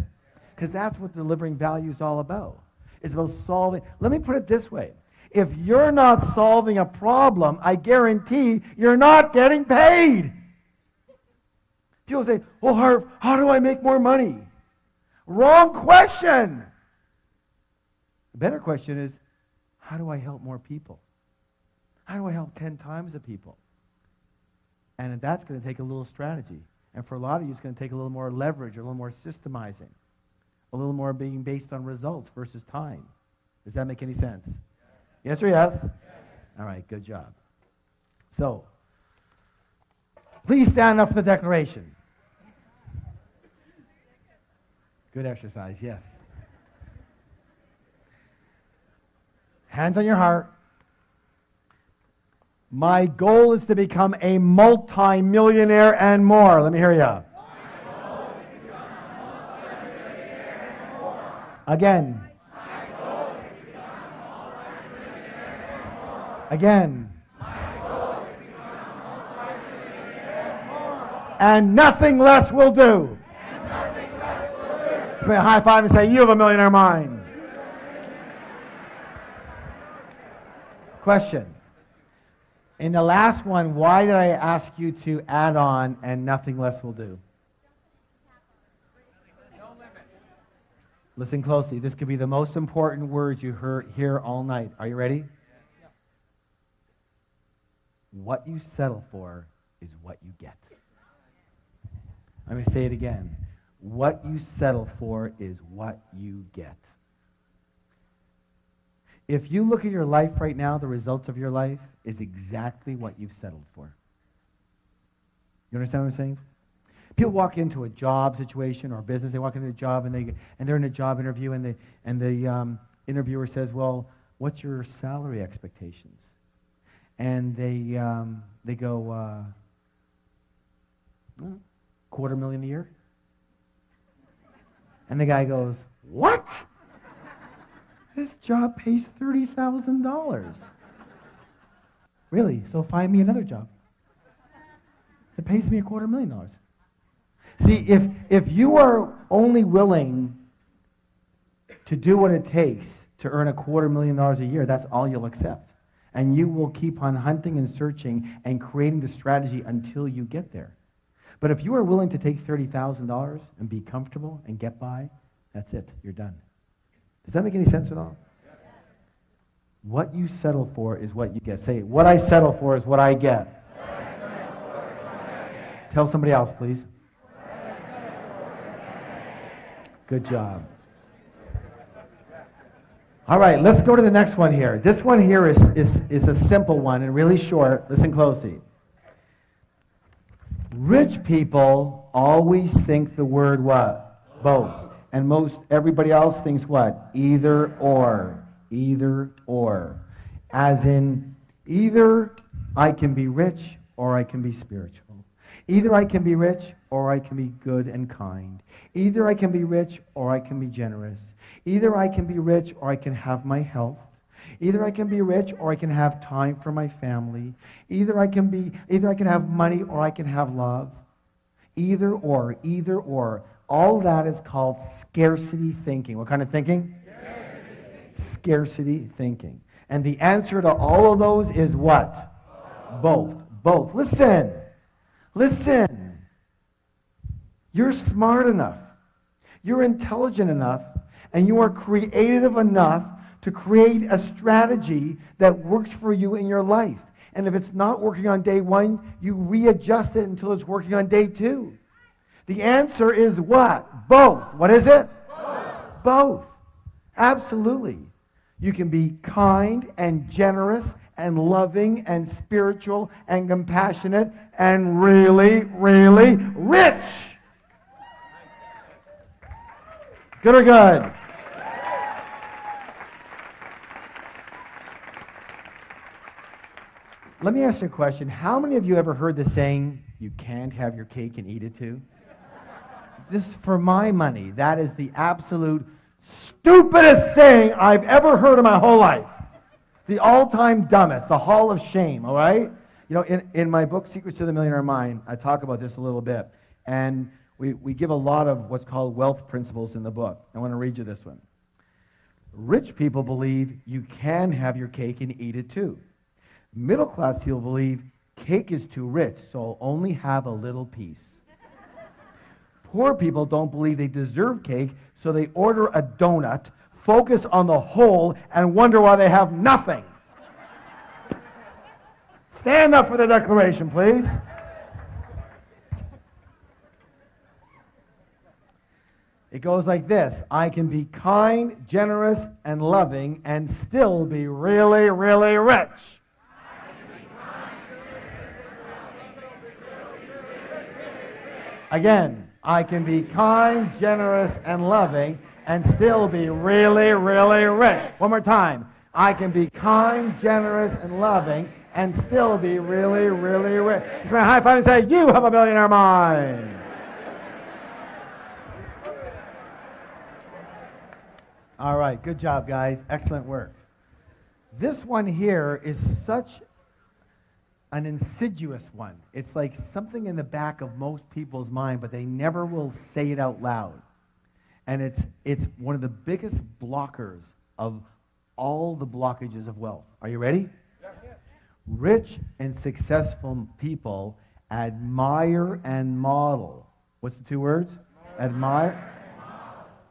Because that's what delivering value is all about. It's about solving. Let me put it this way. If you're not solving a problem, I guarantee you're not getting paid. People say, well, Harv, how do I make more money? Wrong question. The better question is, how do I help more people? How do I help 10 times the people? And that's going to take a little strategy. And for a lot of you, it's going to take a little more leverage, a little more systemizing, a little more being based on results versus time. Does that make any sense? Yes or yes? All right, good job. So, please stand up for the declaration. Good exercise, yes. Hands on your heart. My goal is to become a multi-millionaire and more. Let me hear you. My goal is to become a multi-millionaire and more. Again. My goal is to become a multi-millionaire and more. Again. My goal is to become a multi-millionaire and more. And nothing less will do. And nothing less will do. Let's make a high five and say, you have a millionaire mind. Question. In the last one, why did I ask you to add on and nothing less will do? Listen closely. This could be the most important words you hear all night. Are you ready? What you settle for is what you get. Let me say it again. What you settle for is what you get. If you look at your life right now, the results of your life is exactly what you've settled for. You understand what I'm saying? People walk into a job situation or a business. They walk into a job and they're in a job interview and the interviewer says, "Well, what's your salary expectations?" And they go, $250,000 a year. And the guy goes, "What? This job pays $30,000. Really? So find me another job. It pays me $250,000. See, if you are only willing to do what it takes to earn $250,000 a year, that's all you'll accept. And you will keep on hunting and searching and creating the strategy until you get there. But if you are willing to take $30,000 and be comfortable and get by, that's it. You're done. Does that make any sense at all? Yes. What you settle for is what you get. Say it. What I settle for is what I get. Tell somebody else, please. Good job. All right, let's go to the next one here. This one here is a simple one and really short. Listen closely. Rich people always think the word what? Both. And most everybody else thinks what? Either or. Either or. As in, either I can be rich or I can be spiritual. Either I can be rich or I can be good and kind. Either I can be rich or I can be generous. Either I can be rich or I can have my health. Either I can be rich or I can have time for my family. Either I can have money or I can have love. Either or, either or. All that is called scarcity thinking. What kind of thinking? Scarcity thinking. And the answer to all of those is what? Both. Both. Listen. Listen. You're smart enough. You're intelligent enough. And you are creative enough to create a strategy that works for you in your life. And if it's not working on day one, you readjust it until it's working on day two. The answer is what? Both. What is it? Both. Both. Absolutely. You can be kind and generous and loving and spiritual and compassionate and really, really rich. Good or good? Let me ask you a question. How many of you ever heard the saying, you can't have your cake and eat it too? This is for my money. That is the absolute stupidest saying I've ever heard in my whole life. The all-time dumbest, the hall of shame, all right? You know, in my book, Secrets to the Millionaire Mind, I talk about this a little bit. And we give a lot of what's called wealth principles in the book. I want to read you this one. Rich people believe you can have your cake and eat it too. Middle-class people believe cake is too rich, so I'll only have a little piece. Poor people don't believe they deserve cake, so they order a donut, focus on the hole, and wonder why they have nothing. Stand up for the declaration, please. It goes like this. I can be kind, generous, and loving and still be really, really rich. Again, I can be kind, generous, and loving and still be really, really rich. One more time. I can be kind, generous, and loving and still be really, really rich. Give me a high five and say, you have a millionaire mind. All right, good job, guys. Excellent work. This one here is such an insidious one. It's like something in the back of most people's mind, but they never will say it out loud. And it's one of the biggest blockers of all the blockages of wealth. Are you ready? Yes. Rich and successful people admire and model. What's the two words? Admire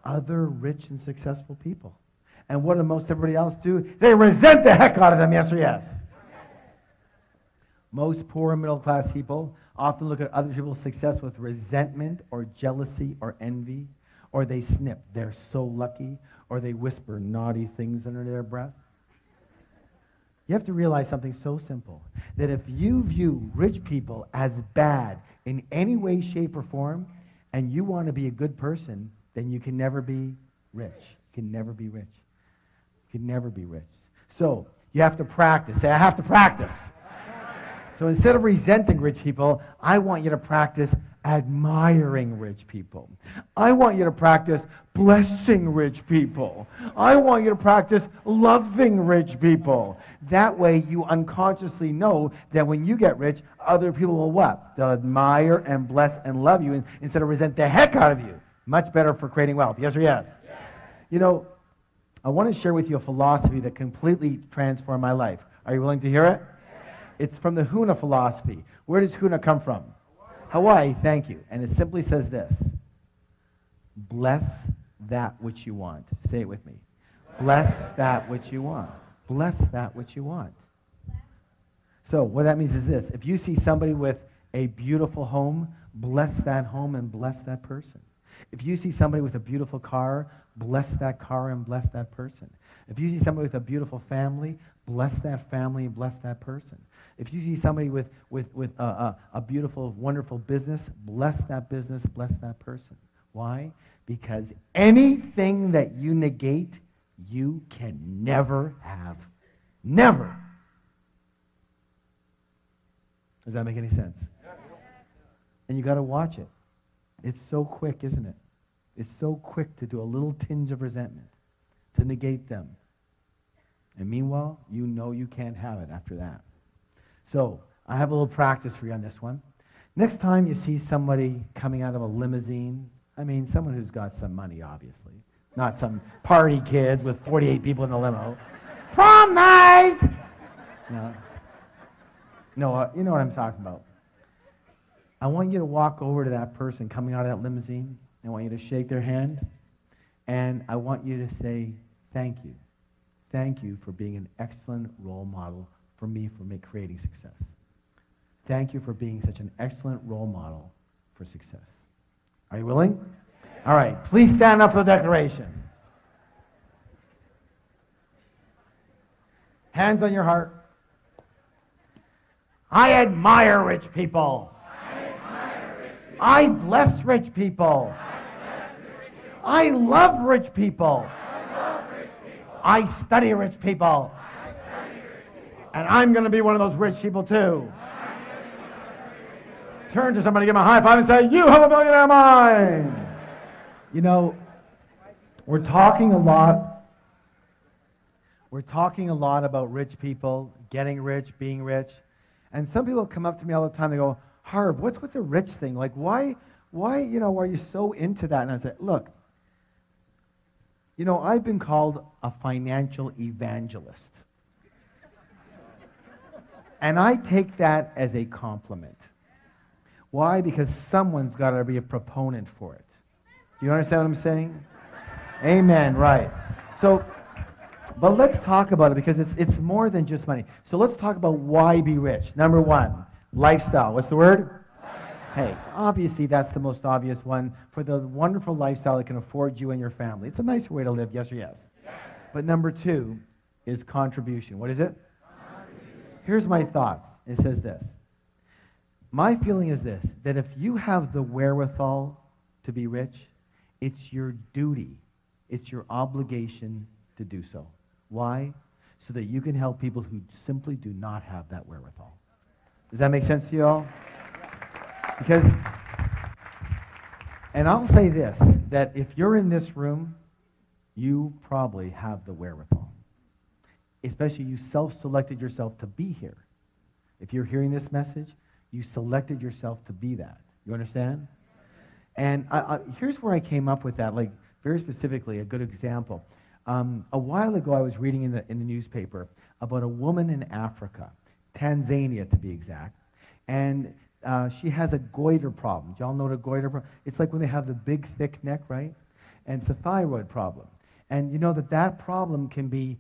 other rich and successful people. And what do most everybody else do? They resent the heck out of them, yes or yes? Most poor and middle class people often look at other people's success with resentment or jealousy or envy, or they snip, they're so lucky, or they whisper naughty things under their breath. You have to realize something so simple, that if you view rich people as bad in any way, shape, or form, and you want to be a good person, then you can never be rich. You can never be rich. You can never be rich. So you have to practice. Say, I have to practice. So instead of resenting rich people, I want you to practice admiring rich people. I want you to practice blessing rich people. I want you to practice loving rich people. That way you unconsciously know that when you get rich, other people will what? They'll admire and bless and love you instead of resent the heck out of you. Much better for creating wealth. Yes or yes? Yes. You know, I want to share with you a philosophy that completely transformed my life. Are you willing to hear it? Yes. It's from the Huna philosophy. Where does Huna come from? Hawaii, thank you. And it simply says this. Bless that which you want. Say it with me. Bless that which you want. Bless that which you want. So what that means is this. If you see somebody with a beautiful home, bless that home and bless that person. If you see somebody with a beautiful car, bless that car and bless that person. If you see somebody with a beautiful family, bless that family and bless that person. If you see somebody with a beautiful, wonderful business, bless that business, bless that person. Why? Because anything that you negate, you can never have. Never. Does that make any sense? And you got to watch it. It's so quick, isn't it? It's so quick to do a little tinge of resentment, to negate them. And meanwhile, you know you can't have it after that. So, I have a little practice for you on this one. Next time you see somebody coming out of a limousine, I mean, someone who's got some money, obviously. Not some party kids with 48 people in the limo. Prom night! No, you know what I'm talking about. I want you to walk over to that person coming out of that limousine. I want you to shake their hand. And I want you to say, thank you. Thank you for being an excellent role model for me for creating success. Thank you for being such an excellent role model for success. Are you willing? All right. Please stand up for the declaration. Hands on your heart. I admire rich people. I bless rich people. I love rich people. I study rich people. And I'm going to be one of those rich people too. Turn to somebody, give them a high five and say, you have a millionaire mind. You know, we're talking a lot about rich people, getting rich, being rich. And some people come up to me all the time, they go, Harv, what's with the rich thing? Like, why, are you so into that? And I said, look, I've been called a financial evangelist. And I take that as a compliment. Why? Because someone's got to be a proponent for it. Do you understand what I'm saying? Amen, right. So, but let's talk about it because it's more than just money. So let's talk about why be rich. Number one, lifestyle. What's the word? Hey, obviously that's the most obvious one for the wonderful lifestyle that can afford you and your family. It's a nicer way to live, yes or yes? Yes. But number two is contribution. What is it? Here's my thoughts. It says this. My feeling is this, that if you have the wherewithal to be rich, it's your duty, it's your obligation to do so. Why? So that you can help people who simply do not have that wherewithal. Does that make sense to you all? Because, and I'll say this, that if you're in this room, you probably have the wherewithal. Especially you self-selected yourself to be here. If you're hearing this message, you selected yourself to be that. You understand? And here's where I came up with that, like very specifically, a good example. A while ago, I was reading in the newspaper about a woman in Africa, Tanzania to be exact, and she has a goiter problem. Do y'all know what a goiter problem? It's like when they have the big, thick neck, right? And it's a thyroid problem. And you know that problem can be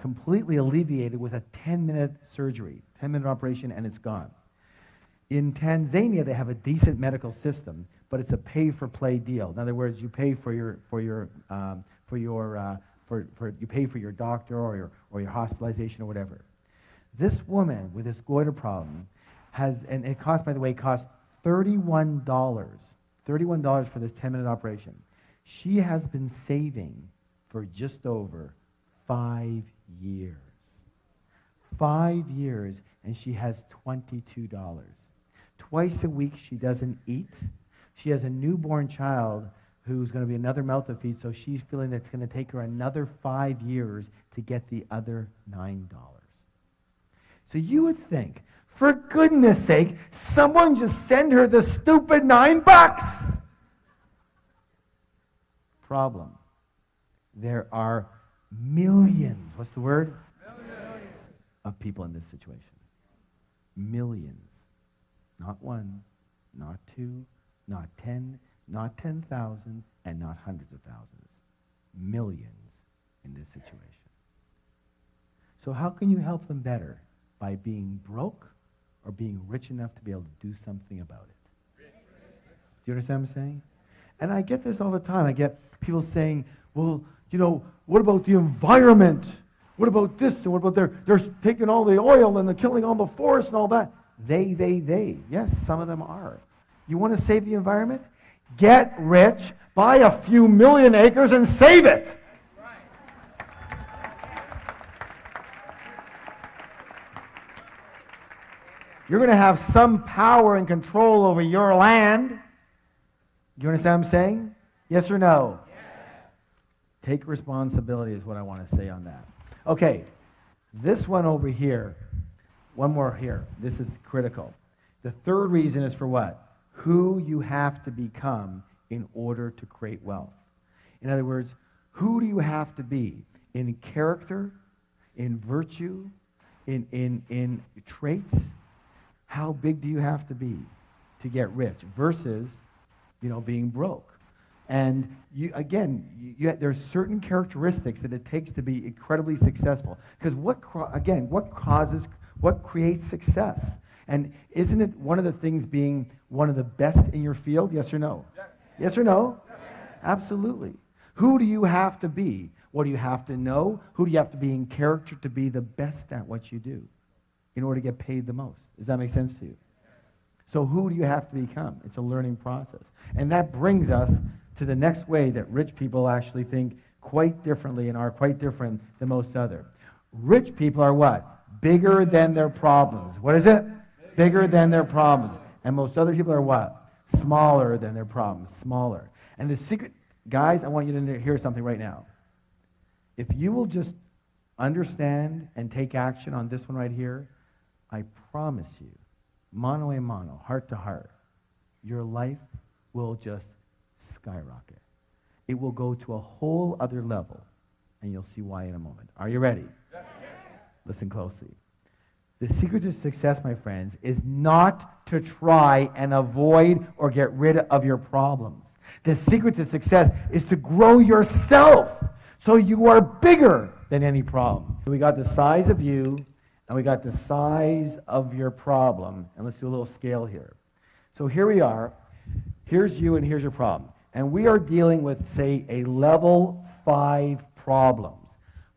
completely alleviated with a 10-minute surgery, 10-minute operation, and it's gone. In Tanzania, they have a decent medical system, but it's a pay-for-play deal. In other words, you pay for your doctor or your hospitalization or whatever. This woman with this goiter problem has, and it cost, by the way, $31 for this 10-minute operation. She has been saving for just over 5 years. 5 years, and she has $22. Twice a week, she doesn't eat. She has a newborn child who's going to be another mouth to feed, so she's feeling that it's going to take her another 5 years to get the other $9. So you would think, for goodness sake, someone just send her the stupid $9. Problem. There are millions, what's the word? Millions. Of people in this situation. Millions. Not one, not two, not 10, not 10,000, and not hundreds of thousands. Millions in this situation. So how can you help them better? By being broke or being rich enough to be able to do something about it? Do you understand what I'm saying? And I get this all the time. I get people saying, well, you know, what about the environment? What about this? And what about they're taking all the oil and they're killing all the forest and all that? They. Yes, some of them are. You want to save the environment? Get rich, buy a few million acres and save it. You're going to have some power and control over your land. Do you understand what I'm saying? Yes or no? Yes. Take responsibility is what I want to say on that. Okay, this one over here, one more here. This is critical. The third reason is for what? Who you have to become in order to create wealth. In other words, who do you have to be in character, in virtue, in traits? How big do you have to be to get rich versus, being broke? And there's certain characteristics that it takes to be incredibly successful. Because what creates success? And isn't it one of the things being one of the best in your field? Yes or no? Yes, yes or no? Yes. Absolutely. Who do you have to be? What do you have to know? Who do you have to be in character to be the best at what you do in order to get paid the most? Does that make sense to you? So who do you have to become? It's a learning process. And that brings us to the next way that rich people actually think quite differently and are quite different than most other. Rich people are what? Bigger than their problems. What is it? Bigger than their problems. And most other people are what? Smaller than their problems. Smaller. And the secret, guys, I want you to hear something right now. If you will just understand and take action on this one right here, I promise you, mano a mano, heart to heart, your life will just skyrocket. It will go to a whole other level, and you'll see why in a moment. Are you ready? Yes. Listen closely. The secret to success, my friends, is not to try and avoid or get rid of your problems. The secret to success is to grow yourself so you are bigger than any problem. We got the size of you, and we got the size of your problem. And let's do a little scale here. So here we are. Here's you and here's your problem. And we are dealing with, say, a level 5 problem.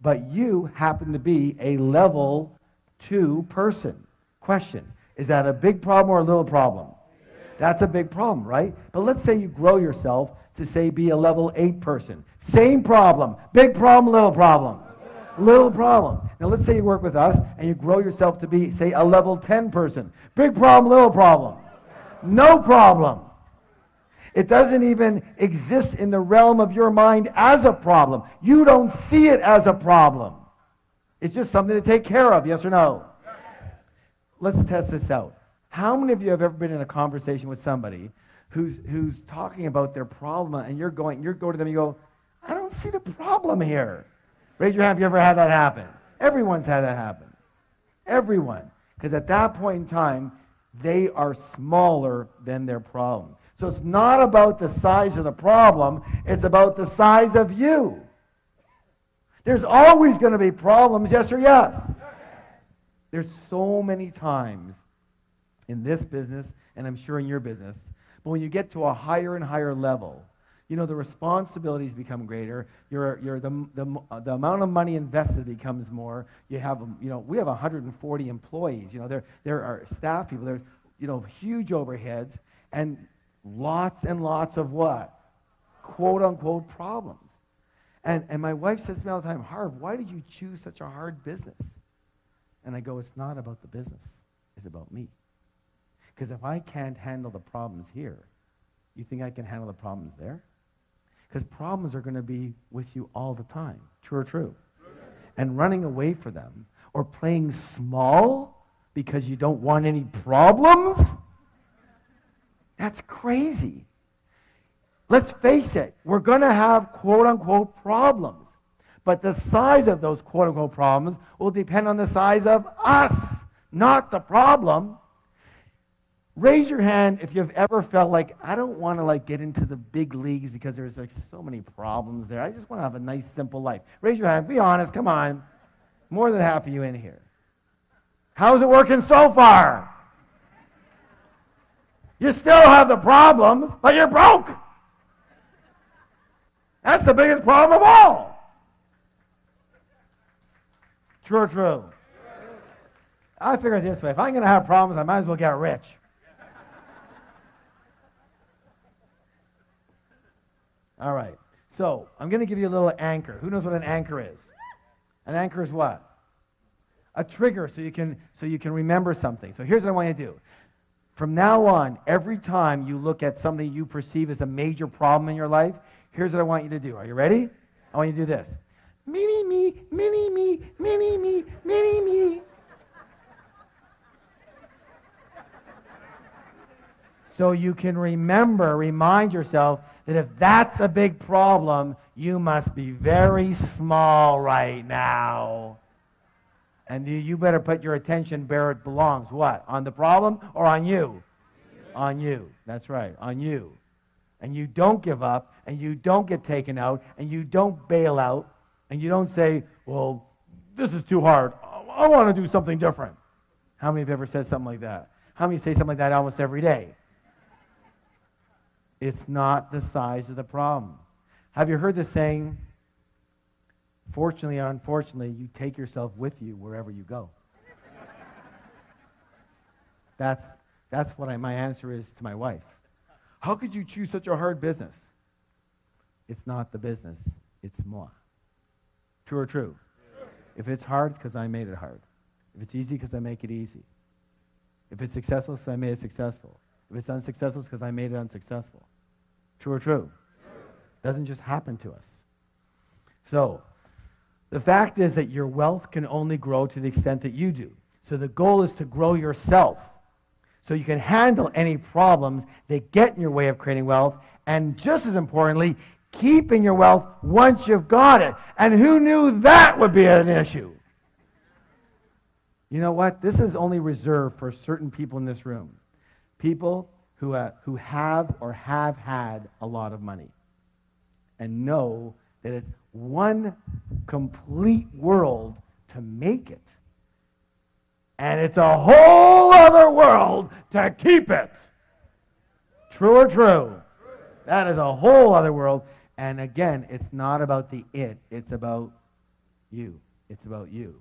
But you happen to be a level 2 person. Question, is that a big problem or a little problem? That's a big problem, right? But let's say you grow yourself to, say, be a level 8 person. Same problem. Big problem, little problem. Little problem. Now let's say you work with us and you grow yourself to be, say, a level 10 person. Big problem, little problem. No problem. It doesn't even exist in the realm of your mind as a problem. You don't see it as a problem. It's just something to take care of, yes or no? Yes. Let's test this out. How many of you have ever been in a conversation with somebody who's talking about their problem, and you go to them and you go, I don't see the problem here. Raise your hand if you ever had that happen. Everyone's had that happen. Everyone. Because at that point in time, they are smaller than their problem. So it's not about the size of the problem, it's about the size of you. There's always going to be problems, yes or yes? There's so many times in this business, and I'm sure in your business, but when you get to a higher and higher level, you know, the responsibilities become greater. The amount of money invested becomes more. You have, you know, we have 140 employees. You know, there are staff people. There's, you know, huge overheads and lots and lots of what? Quote unquote problems. And my wife says to me all the time, Harv, why did you choose such a hard business? And I go, it's not about the business. It's about me. Because if I can't handle the problems here, you think I can handle the problems there? Because problems are going to be with you all the time. True or true? And running away from them or playing small because you don't want any problems? That's crazy. Let's face it. We're going to have quote-unquote problems. But the size of those quote-unquote problems will depend on the size of us, not the problem. Raise your hand if you've ever felt like, I don't want to get into the big leagues because there's so many problems there. I just want to have a nice, simple life. Raise your hand. Be honest. Come on. More than half of you in here. How's it working so far? You still have the problems, but you're broke. That's the biggest problem of all. True or true? I figure it this way. If I'm going to have problems, I might as well get rich. All right. So I'm going to give you a little anchor. Who knows what an anchor is? An anchor is what? A trigger so you can remember something. So here's what I want you to do. From now on, every time you look at something you perceive as a major problem in your life, here's what I want you to do. Are you ready? I want you to do this. Mini me, mini me, mini me, mini me. So you can remind yourself that if that's a big problem, you must be very small right now. And you better put your attention where it belongs. What? On the problem or on you? On you. That's right. On you. And you don't give up, and you don't get taken out, and you don't bail out, and you don't say, well, this is too hard. I want to do something different. How many have ever said something like that? How many say something like that almost every day? It's not the size of the problem. Have you heard the saying, fortunately or unfortunately, you take yourself with you wherever you go? That's what my answer is to my wife. How could you choose such a hard business? It's not the business, it's moi. True or true? True. If it's hard, it's because I made it hard. If it's easy, because I make it easy. If it's successful, it's because I made it successful. If it's unsuccessful, it's because I made it unsuccessful. True or true? True. Doesn't just happen to us. So, the fact is that your wealth can only grow to the extent that you do. So the goal is to grow yourself so you can handle any problems that get in your way of creating wealth, and just as importantly, keeping your wealth once you've got it. And who knew that would be an issue? You know what? This is only reserved for certain people in this room. People who have or have had a lot of money and know that it's one complete world to make it. And it's a whole other world to keep it. True or true? That is a whole other world. And again, it's not about the it. It's about you. It's about you.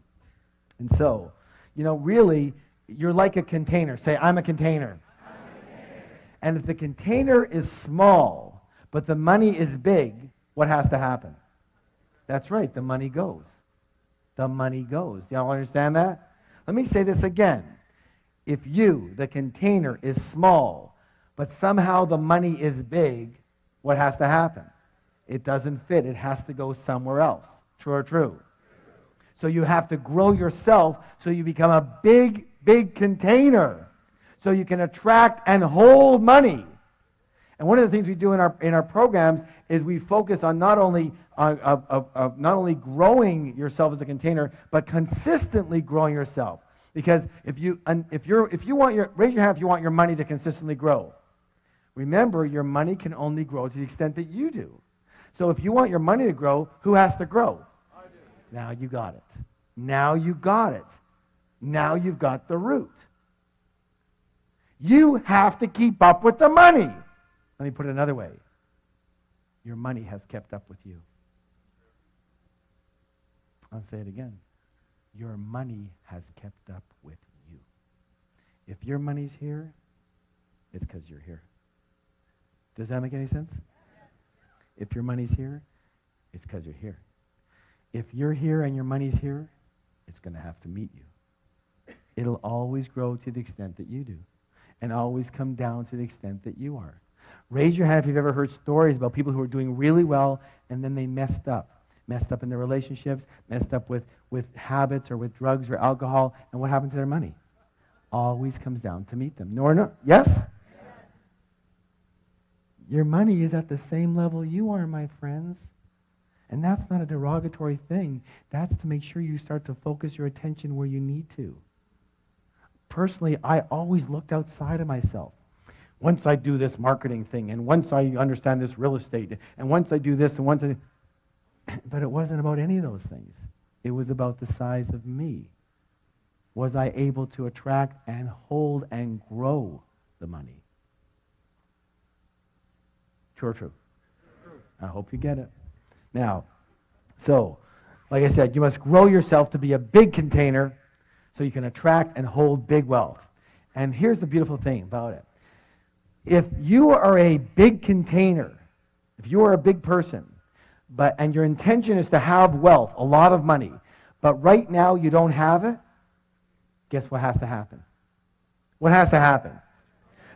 And so, really, you're like a container. Say, I'm a container. And if the container is small, but the money is big, what has to happen? That's right, the money goes. The money goes. Do y'all understand that? Let me say this again. If you, the container, is small, but somehow the money is big, what has to happen? It doesn't fit. It has to go somewhere else. True or true? So you have to grow yourself so you become a big, big container. So you can attract and hold money. And one of the things we do in our programs is we focus on not only growing yourself as a container, but consistently growing yourself. Because if you want raise your hand if you want your money to consistently grow. Remember, your money can only grow to the extent that you do. So if you want your money to grow, who has to grow? I do. Now you got it. Now you got it. Now you've got the root. You have to keep up with the money. Let me put it another way. Your money has kept up with you. I'll say it again. Your money has kept up with you. If your money's here, it's because you're here. Does that make any sense? If your money's here, it's because you're here. If you're here and your money's here, it's going to have to meet you. It'll always grow to the extent that you do, and always come down to the extent that you are. Raise your hand if you've ever heard stories about people who are doing really well and then they messed up in their relationships, messed up with habits or with drugs or alcohol, and what happened to their money? Always comes down to meet them. No? Yes? Your money is at the same level you are, my friends. And that's not a derogatory thing. That's to make sure you start to focus your attention where you need to. Personally, I always looked outside of myself. Once I do this marketing thing, and once I understand this real estate, and once I do this, and once I... But it wasn't about any of those things. It was about the size of me. Was I able to attract and hold and grow the money? True or true? I hope you get it. Now, so, like I said, you must grow yourself to be a big container so you can attract and hold big wealth. And here's the beautiful thing about it. If you are a big container, if you are a big person, and your intention is to have wealth, a lot of money, but right now you don't have it, guess what has to happen? What has to happen?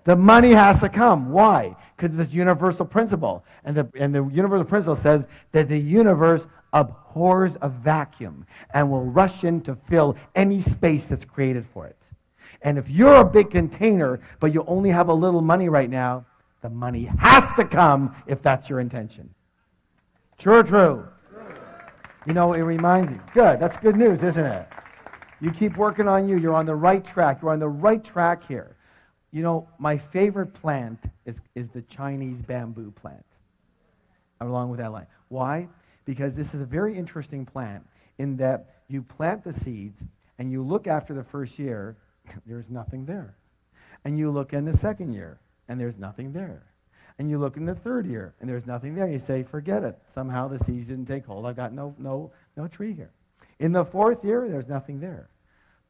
The money has to come. Why? Because it's a universal principle. And the universal principle says that the universe abhors a vacuum and will rush in to fill any space that's created for it. And if you're a big container, but you only have a little money right now, the money has to come if that's your intention. True or true? It reminds you. Good. That's good news, isn't it? You keep working on you. You're on the right track. You're on the right track here. My favorite plant is the Chinese bamboo plant, along with that line. Why? Because this is a very interesting plant in that you plant the seeds and you look after the first year, there's nothing there. And you look in the second year, and there's nothing there. And you look in the third year, and there's nothing there. You say, forget it. Somehow the seeds didn't take hold. I've got no tree here. In the fourth year, there's nothing there.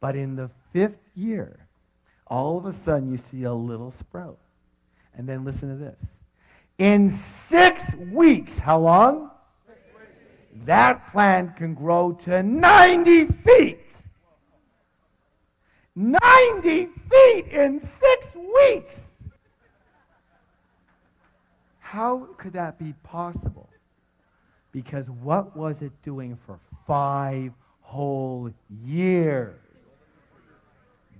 But in the fifth year, all of a sudden you see a little sprout. And then listen to this. In 6 weeks, how long? 6 weeks. That plant can grow to 90 feet. 90 feet in 6 weeks. How could that be possible? Because what was it doing for 5 whole years?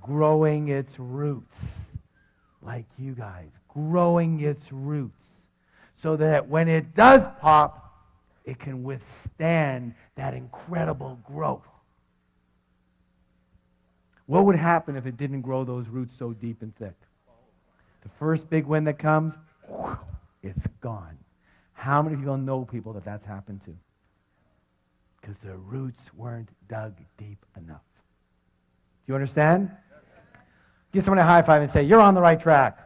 Growing its roots. Like you guys. Growing its roots. So that when it does pop, it can withstand that incredible growth. What would happen if it didn't grow those roots so deep and thick? The first big wind that comes, it's gone. How many people know people that that's happened to? Because the roots weren't dug deep enough. Do you understand? Give someone a high five and say, you're on the right track.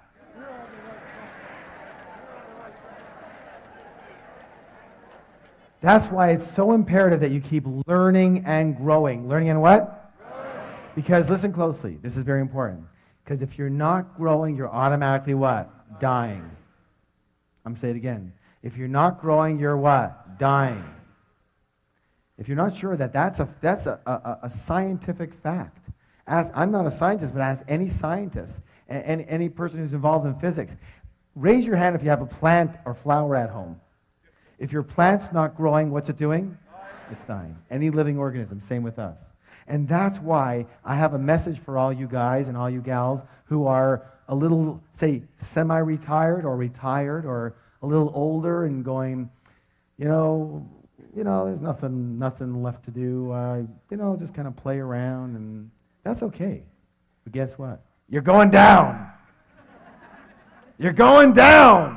That's why it's so imperative that you keep learning and growing. Learning and what? Growing. Because listen closely. This is very important. Because if you're not growing, you're automatically what? Dying. I'm saying it again. If you're not growing, you're what? Dying. If you're not sure that that's a scientific fact. I'm not a scientist, but ask any scientist and any person who's involved in physics. Raise your hand if you have a plant or flower at home. If your plant's not growing, what's it doing? It's dying. Any living organism, same with us. And that's why I have a message for all you guys and all you gals who are a little, say, semi-retired or retired or a little older and going, there's nothing left to do. Just kind of play around, and that's okay. But guess what? You're going down. You're going down.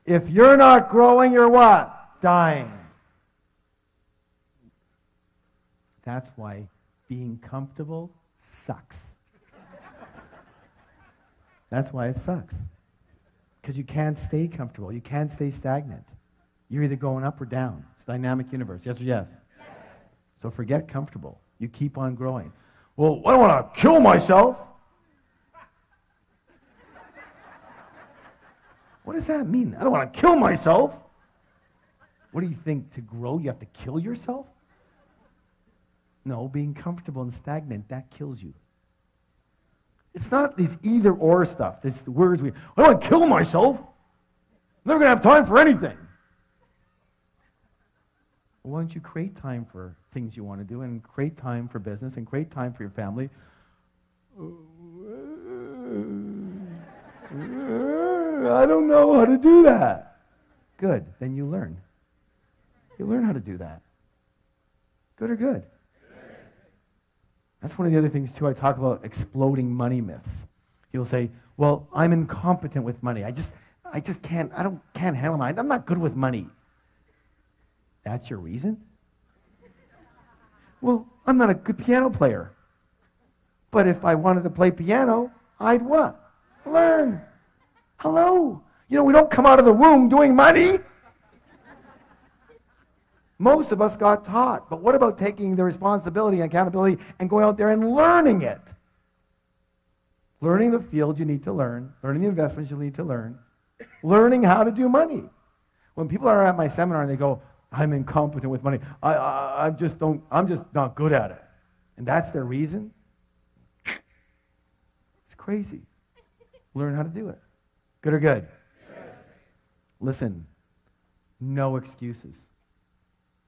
If you're not growing, you're what? Dying. That's why being comfortable sucks. That's why it sucks. Because you can't stay comfortable. You can't stay stagnant. You're either going up or down. It's a dynamic universe. Yes or yes? Yes. So forget comfortable. You keep on growing. Well, I don't want to kill myself. What does that mean? I don't want to kill myself. What do you think? To grow, you have to kill yourself? No, being comfortable and stagnant, that kills you. It's not these either-or stuff. It's the words I don't want to kill myself. I'm never going to have time for anything. Well, why don't you create time for things you want to do and create time for business and create time for your family? I don't know how to do that. Good. Then you learn. You learn how to do that. Good or good? That's one of the other things, too. I talk about exploding money myths. You'll say, well, I'm incompetent with money. I just can't handle money. I'm not good with money. That's your reason? Well, I'm not a good piano player. But if I wanted to play piano, I'd what? Learn. Hello. We don't come out of the womb doing money. Most of us got taught. But what about taking the responsibility and accountability and going out there and learning it? Learning the field you need to learn. Learning the investments you need to learn. Learning how to do money. When people are at my seminar and they go, I'm incompetent with money. I'm just not good at it. And that's their reason? It's crazy. Learn how to do it. Good or good? Yes. Listen, no excuses.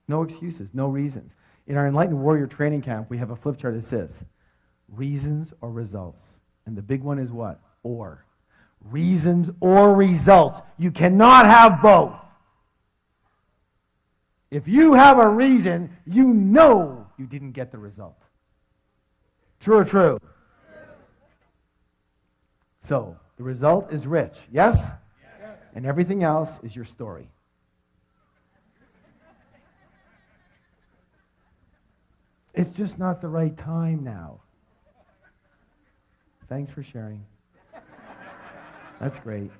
No excuses, no reasons. In our Enlightened Warrior Training Camp, we have a flip chart that says, reasons or results. And the big one is what? Or. Reasons or results. You cannot have both. If you have a reason, you know you didn't get the result. True or true? So, the result is rich. Yes? Yes. And everything else is your story. It's just not the right time now. Thanks for sharing. That's great.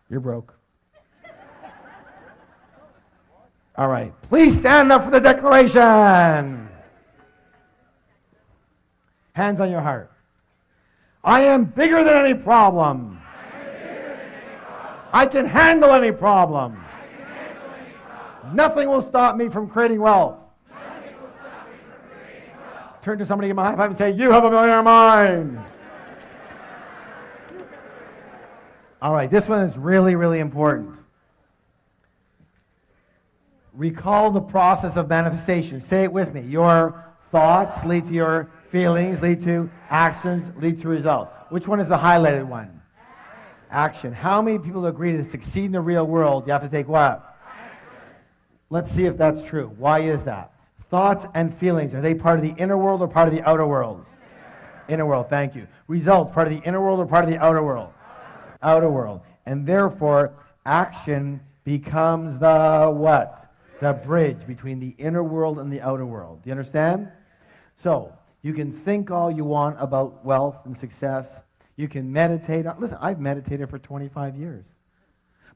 You're broke. All right. Please stand up for the declaration. Hands on your heart. I am bigger than any problem. I can handle any problem. Nothing will stop me from creating wealth. Turn to somebody, give them a high five and say, you have a millionaire mind. All right, this one is really, really important. Recall the process of manifestation. Say it with me. Your thoughts lead to your feelings, lead to actions, lead to results. Which one is the highlighted one? Action. How many people agree to succeed in the real world, you have to take what? Action. Let's see if that's true. Why is that? Thoughts and feelings, are they part of the inner world or part of the outer world? Inner world, thank you. Results, part of the inner world or part of the outer world? Outer world. And therefore, action becomes the what? The bridge between the inner world and the outer world. Do you understand? So, you can think all you want about wealth and success. You can meditate. Listen, I've meditated for 25 years.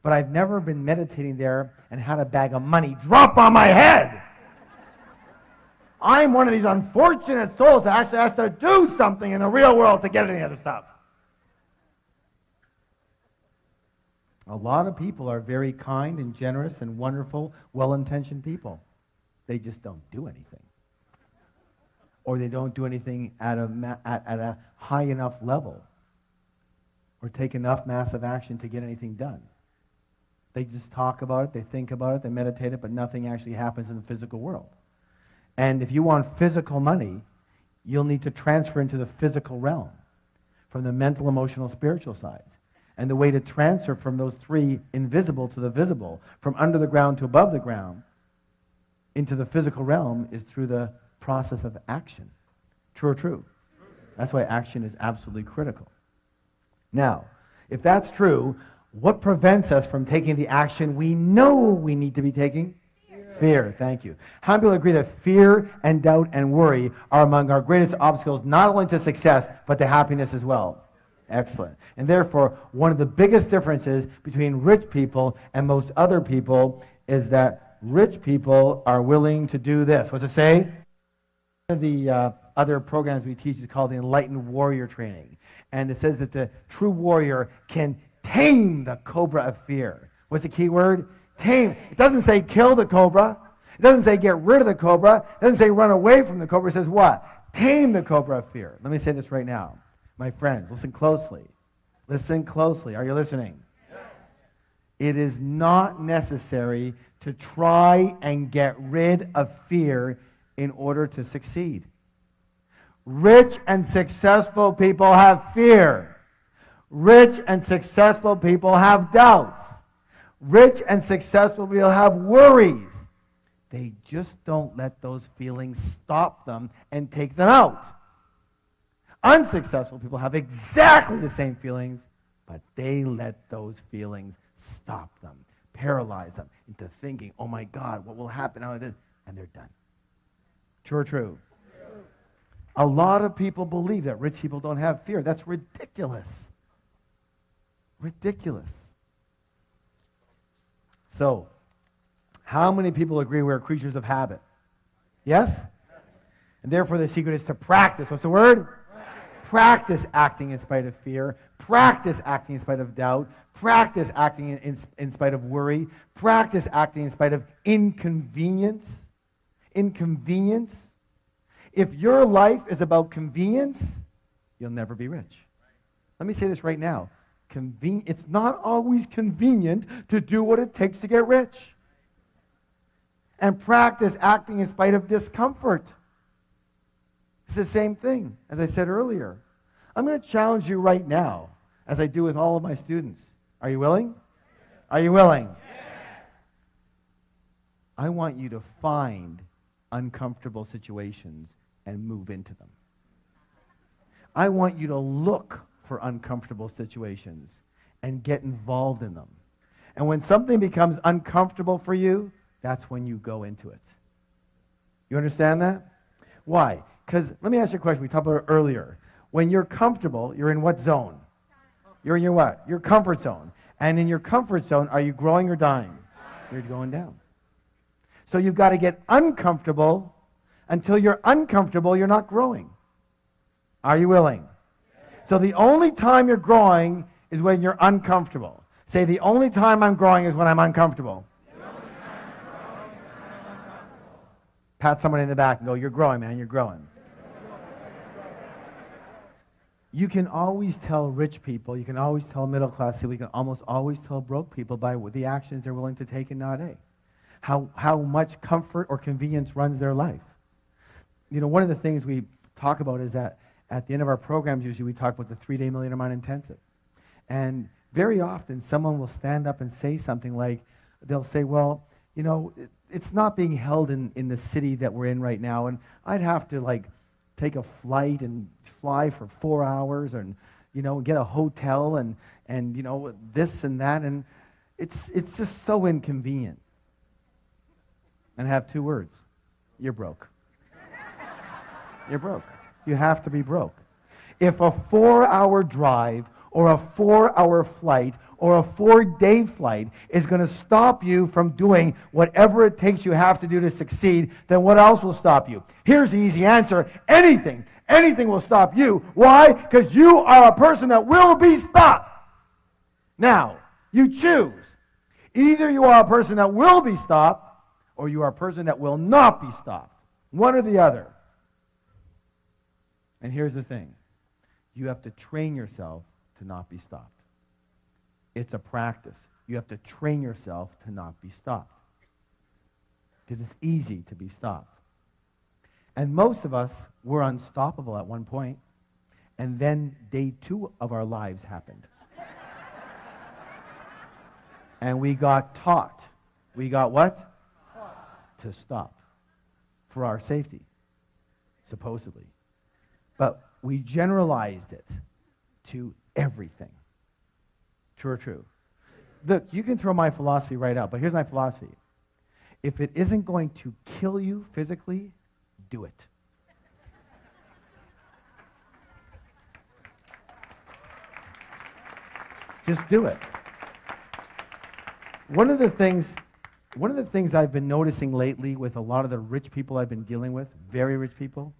But I've never been meditating there and had a bag of money drop on my head. I'm one of these unfortunate souls that actually has to do something in the real world to get any of the stuff. A lot of people are very kind and generous and wonderful, well-intentioned people. They just don't do anything. Or they don't do anything at a high enough level or take enough massive action to get anything done. They just talk about it, they think about it, they meditate it, but nothing actually happens in the physical world. And if you want physical money, you'll need to transfer into the physical realm from the mental, emotional, spiritual sides. And the way to transfer from those three invisible to the visible, from under the ground to above the ground, into the physical realm is through the process of action. True or true? That's why action is absolutely critical. Now, if that's true, what prevents us from taking the action we know we need to be taking? Fear, thank you. How many people agree that fear and doubt and worry are among our greatest obstacles, not only to success, but to happiness as well? Excellent. And therefore, one of the biggest differences between rich people and most other people is that rich people are willing to do this. What's it say? One of the other programs we teach is called the Enlightened Warrior Training. And it says that the true warrior can tame the cobra of fear. What's the key word? Tame. It doesn't say kill the cobra. It doesn't say get rid of the cobra. It doesn't say run away from the cobra. It says what? Tame the cobra of fear. Let me say this right now. My friends, listen closely. Listen closely. Are you listening? Yes. It is not necessary to try and get rid of fear in order to succeed. Rich and successful people have fear. Rich and successful people have doubts. Rich and successful people have worries. They just don't let those feelings stop them and take them out. Unsuccessful people have exactly the same feelings, but they let those feelings stop them, paralyze them into thinking, oh my God, what will happen now? And they're done. True or true? True. A lot of people believe that rich people don't have fear. That's ridiculous. Ridiculous. So, how many people agree we're creatures of habit? Yes? And therefore the secret is to practice. What's the word? Practice acting in spite of fear. Practice acting in spite of doubt. Practice acting in spite of worry. Practice acting in spite of inconvenience. Inconvenience. If your life is about convenience, you'll never be rich. Let me say this right now. It's not always convenient to do what it takes to get rich. And practice acting in spite of discomfort. It's the same thing, as I said earlier. I'm going to challenge you right now, as I do with all of my students. Are you willing? Are you willing? Yes. I want you to find uncomfortable situations and move into them. I want you to look for uncomfortable situations and get involved in them. And when something becomes uncomfortable for you, that's when you go into it. You understand that? Why? Because, let me ask you a question. We talked about it earlier. When you're comfortable, you're in what zone? You're in your what? Your comfort zone. And in your comfort zone, are you growing or dying? You're going down. So you've got to get uncomfortable. Until you're uncomfortable, you're not growing. Are you willing? So the only time you're growing is when you're uncomfortable. Say, the only time I'm growing is when I'm uncomfortable. Pat someone in the back and go, you're growing, man, you're growing. You can always tell rich people, you can always tell middle class people, you can almost always tell broke people by the actions they're willing to take and not take. How much comfort or convenience runs their life. You know, one of the things we talk about is that at the end of our programs, usually we talk about the 3-day Millionaire Mind Intensive. And very often someone will stand up and say something like, they'll say, well, you know, it's not being held in the city that we're in right now, and I'd have to like take a flight and fly for 4 hours, and get a hotel, and this and that, and it's just so inconvenient. And have 2 words: you're broke. You're broke. You have to be broke. If a 4-hour drive or a 4-hour flight or a 4-day flight is going to stop you from doing whatever it takes you have to do to succeed, then what else will stop you? Here's the easy answer: anything. Anything will stop you. Why? Because you are a person that will be stopped. Now, you choose. Either you are a person that will be stopped, or you are a person that will not be stopped. One or the other. And here's the thing. You have to train yourself to not be stopped. It's a practice. You have to train yourself to not be stopped. Because it's easy to be stopped. And most of us were unstoppable at one point, and then day 2 of our lives happened. And we got taught. We got what? To stop. For our safety, supposedly. But we generalized it to everything. True or true? Look, you can throw my philosophy right out, but here's my philosophy. If it isn't going to kill you physically, do it. Just do it. One of the things I've been noticing lately with a lot of the rich people I've been dealing with, very rich people,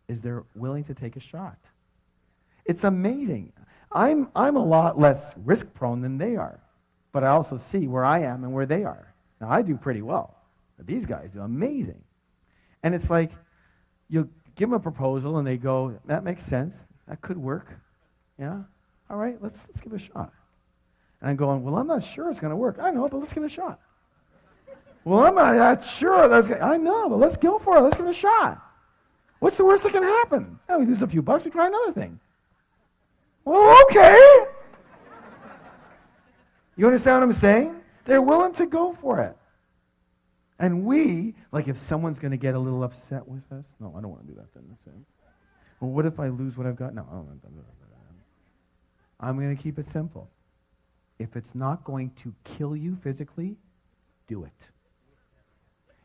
is they're willing to take a shot. It's amazing. I'm a lot less risk prone than they are, but I also see where I am and where they are. Now I do pretty well, but these guys do amazing. And it's like, you give them a proposal and they go, that makes sense, that could work. Yeah? All right, let's give it a shot. And I'm going, well, I'm not sure it's going to work. I know, but let's give it a shot. Well, I'm not sure that's going to, I know, but let's go for it. Let's give it a shot. What's the worst that can happen? Oh, we lose a few bucks, we try another thing. Well, okay. You understand what I'm saying? They're willing to go for it. And we, like if someone's going to get a little upset with us, no, I don't want to do that then. Well, what if I lose what I've got? No, I don't want to do that. I'm going to keep it simple. If it's not going to kill you physically, do it.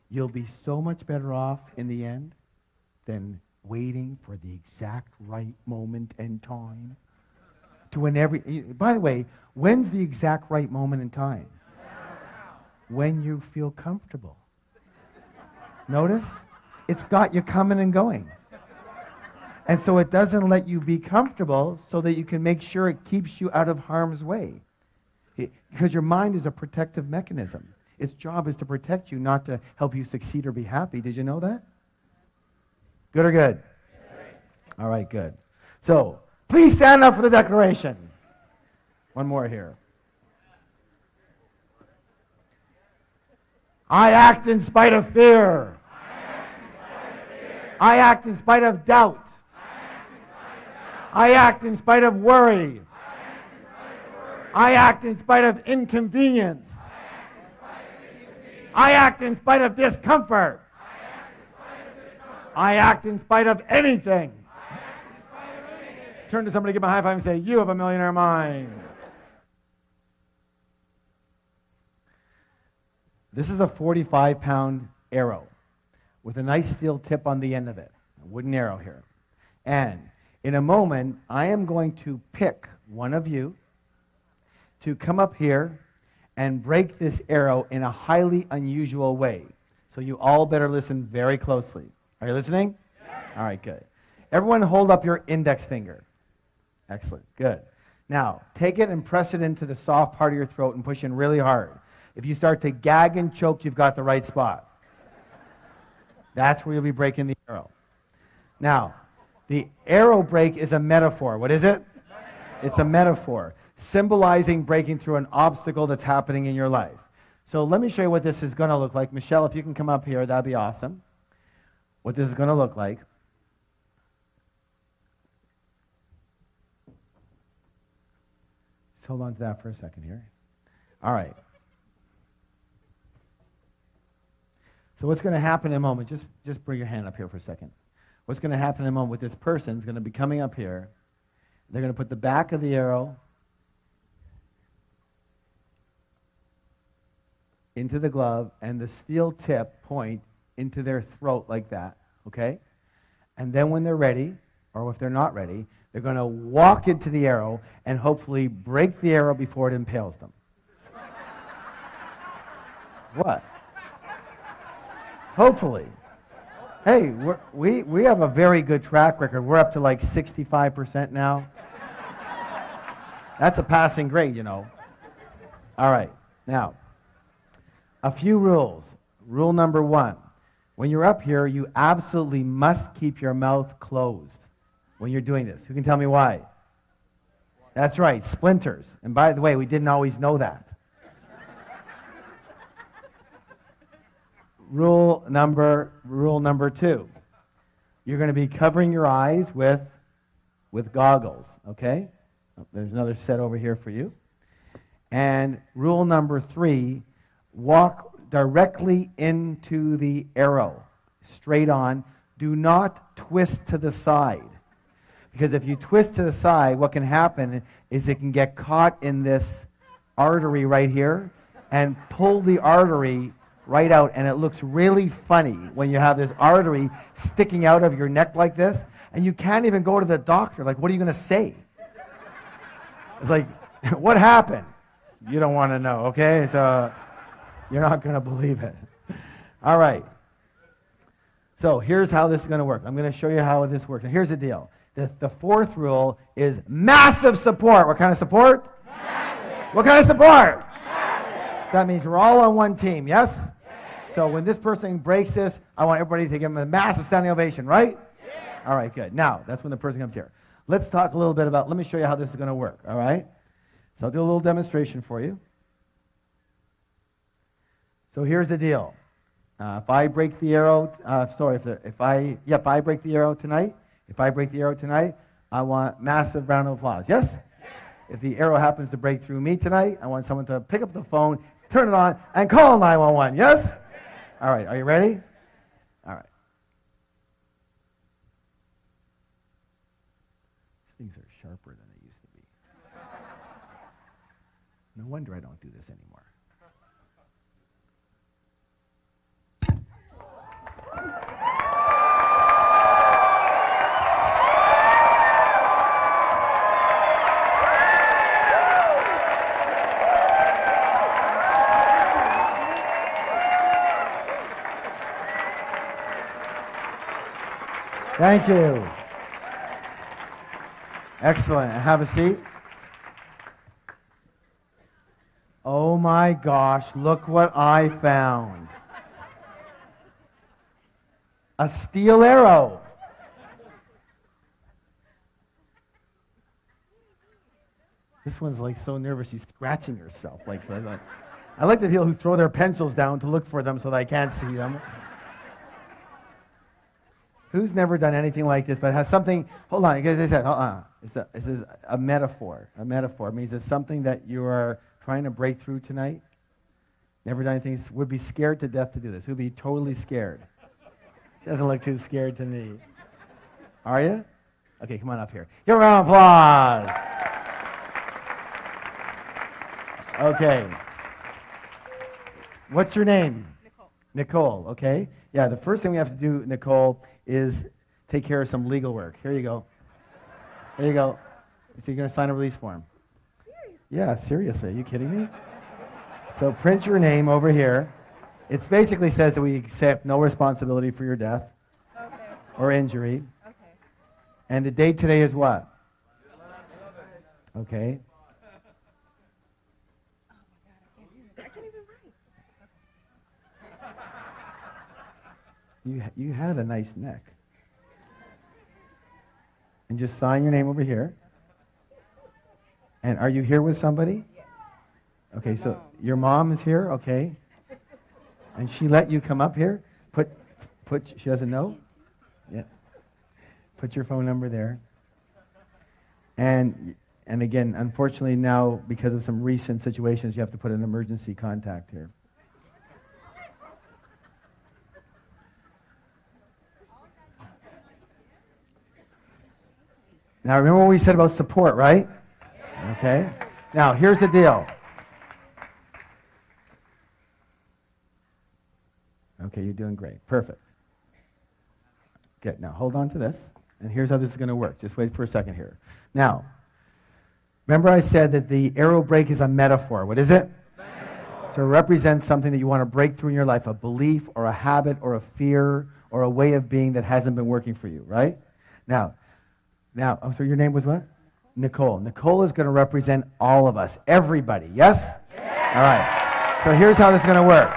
You'll be so much better off in the end than waiting for the exact right moment and time. By the way, when's the exact right moment in time? When you feel comfortable. Notice? It's got you coming and going. And so it doesn't let you be comfortable so that you can make sure it keeps you out of harm's way. Because your mind is a protective mechanism. Its job is to protect you, not to help you succeed or be happy. Did you know that? Good or good? All right, good. So, please stand up for the declaration. One more here. I act in spite of fear. I act in spite of doubt. I act in spite of worry. I act in spite of inconvenience. I act in spite of discomfort. I act in spite of anything. Turn to somebody, give them a high five and say, you have a millionaire mind. This is a 45-pound arrow with a nice steel tip on the end of it, a wooden arrow here. And in a moment, I am going to pick one of you to come up here and break this arrow in a highly unusual way. So you all better listen very closely. Are you listening? Yes. All right, good. Everyone hold up your index finger. Excellent, good. Now, take it and press it into the soft part of your throat and push in really hard. If you start to gag and choke, you've got the right spot. That's where you'll be breaking the arrow. Now, the arrow break is a metaphor. What is it? It's a metaphor, symbolizing breaking through an obstacle that's happening in your life. So let me show you what this is going to look like. Michelle, if you can come up here, that'd be awesome. What this is going to look like. Just hold on to that for a second here. All right. So what's going to happen in a moment, just bring your hand up here for a second. What's going to happen in a moment with this person is going to be coming up here. They're going to put the back of the arrow into the glove and the steel tip point into their throat like that, okay? And then when they're ready, or if they're not ready, they're going to walk into the arrow and hopefully break the arrow before it impales them. What? Hopefully. Hey, we have a very good track record. We're up to like 65% now. That's a passing grade, you know. All right. Now, a few rules. Rule number 1. When you're up here, you absolutely must keep your mouth closed when you're doing this. Who can tell me why? That's right, splinters. And by the way, we didn't always know that. Rule number 2. You're going to be covering your eyes with goggles, okay? There's another set over here for you. And rule number 3, walk directly into the arrow, straight on. Do not twist to the side. Because if you twist to the side, what can happen is it can get caught in this artery right here and pull the artery right out, and it looks really funny when you have this artery sticking out of your neck like this, and you can't even go to the doctor. Like, what are you going to say? It's like, what happened? You don't want to know, okay? So you're not going to believe it. All right. So here's how this is going to work. I'm going to show you how this works. And here's the deal. The 4th rule is massive support. What kind of support? Massive. What kind of support? Massive. That means we're all on one team, yes? So when this person breaks this, I want everybody to give them a massive standing ovation, right? Yes. All right, good. Now, that's when the person comes here. Let's talk a little bit about, let me show you how this is going to work, all right? So I'll do a little demonstration for you. So here's the deal. If I break the arrow, if I break the arrow tonight, I want massive round of applause. Yes? If the arrow happens to break through me tonight, I want someone to pick up the phone, turn it on, and call 911. Yes? All right, are you ready? All right. Things are sharper than they used to be. No wonder I don't do this anymore. Thank you. Excellent. Have a seat. Oh my gosh, look what I found. A steel arrow. This one's like so nervous she's scratching herself. I like the people who throw their pencils down to look for them so that I can't see them. Who's never done anything like this, but has something, hold on, as I said, hold on. This is a metaphor. A metaphor means it's something that you are trying to break through tonight. Never done anything, would be scared to death to do this. Would be totally scared. She doesn't look too scared to me. Are you? Okay, come on up here. Give a round of applause. Okay. What's your name? Nicole, okay? Yeah, the first thing we have to do, Nicole, is take care of some legal work. Here you go. Here you go. So you're going to sign a release form. Seriously? Yeah, seriously. Are you kidding me? So print your name over here. It basically says that we accept no responsibility for your death or injury. Okay. And the date today is what? Okay. I can't even write. You had a nice neck. And just sign your name over here. And are you here with somebody? Yes. Okay, so your mom is here, okay. And she let you come up here? She doesn't know? Yeah. Put your phone number there. And again, unfortunately now, because of some recent situations, you have to put an emergency contact here. Now, remember what we said about support, right? Okay. Now, here's the deal. Okay, you're doing great. Perfect. Good. Now, hold on to this. And here's how this is going to work. Just wait for a second here. Now, remember I said that the arrow break is a metaphor. What is it? Metaphor. So it represents something that you want to break through in your life, a belief or a habit or a fear or a way of being that hasn't been working for you, right? Now, so your name was what? Nicole. Nicole is going to represent all of us, everybody, yes? All right. So here's how this is going to work.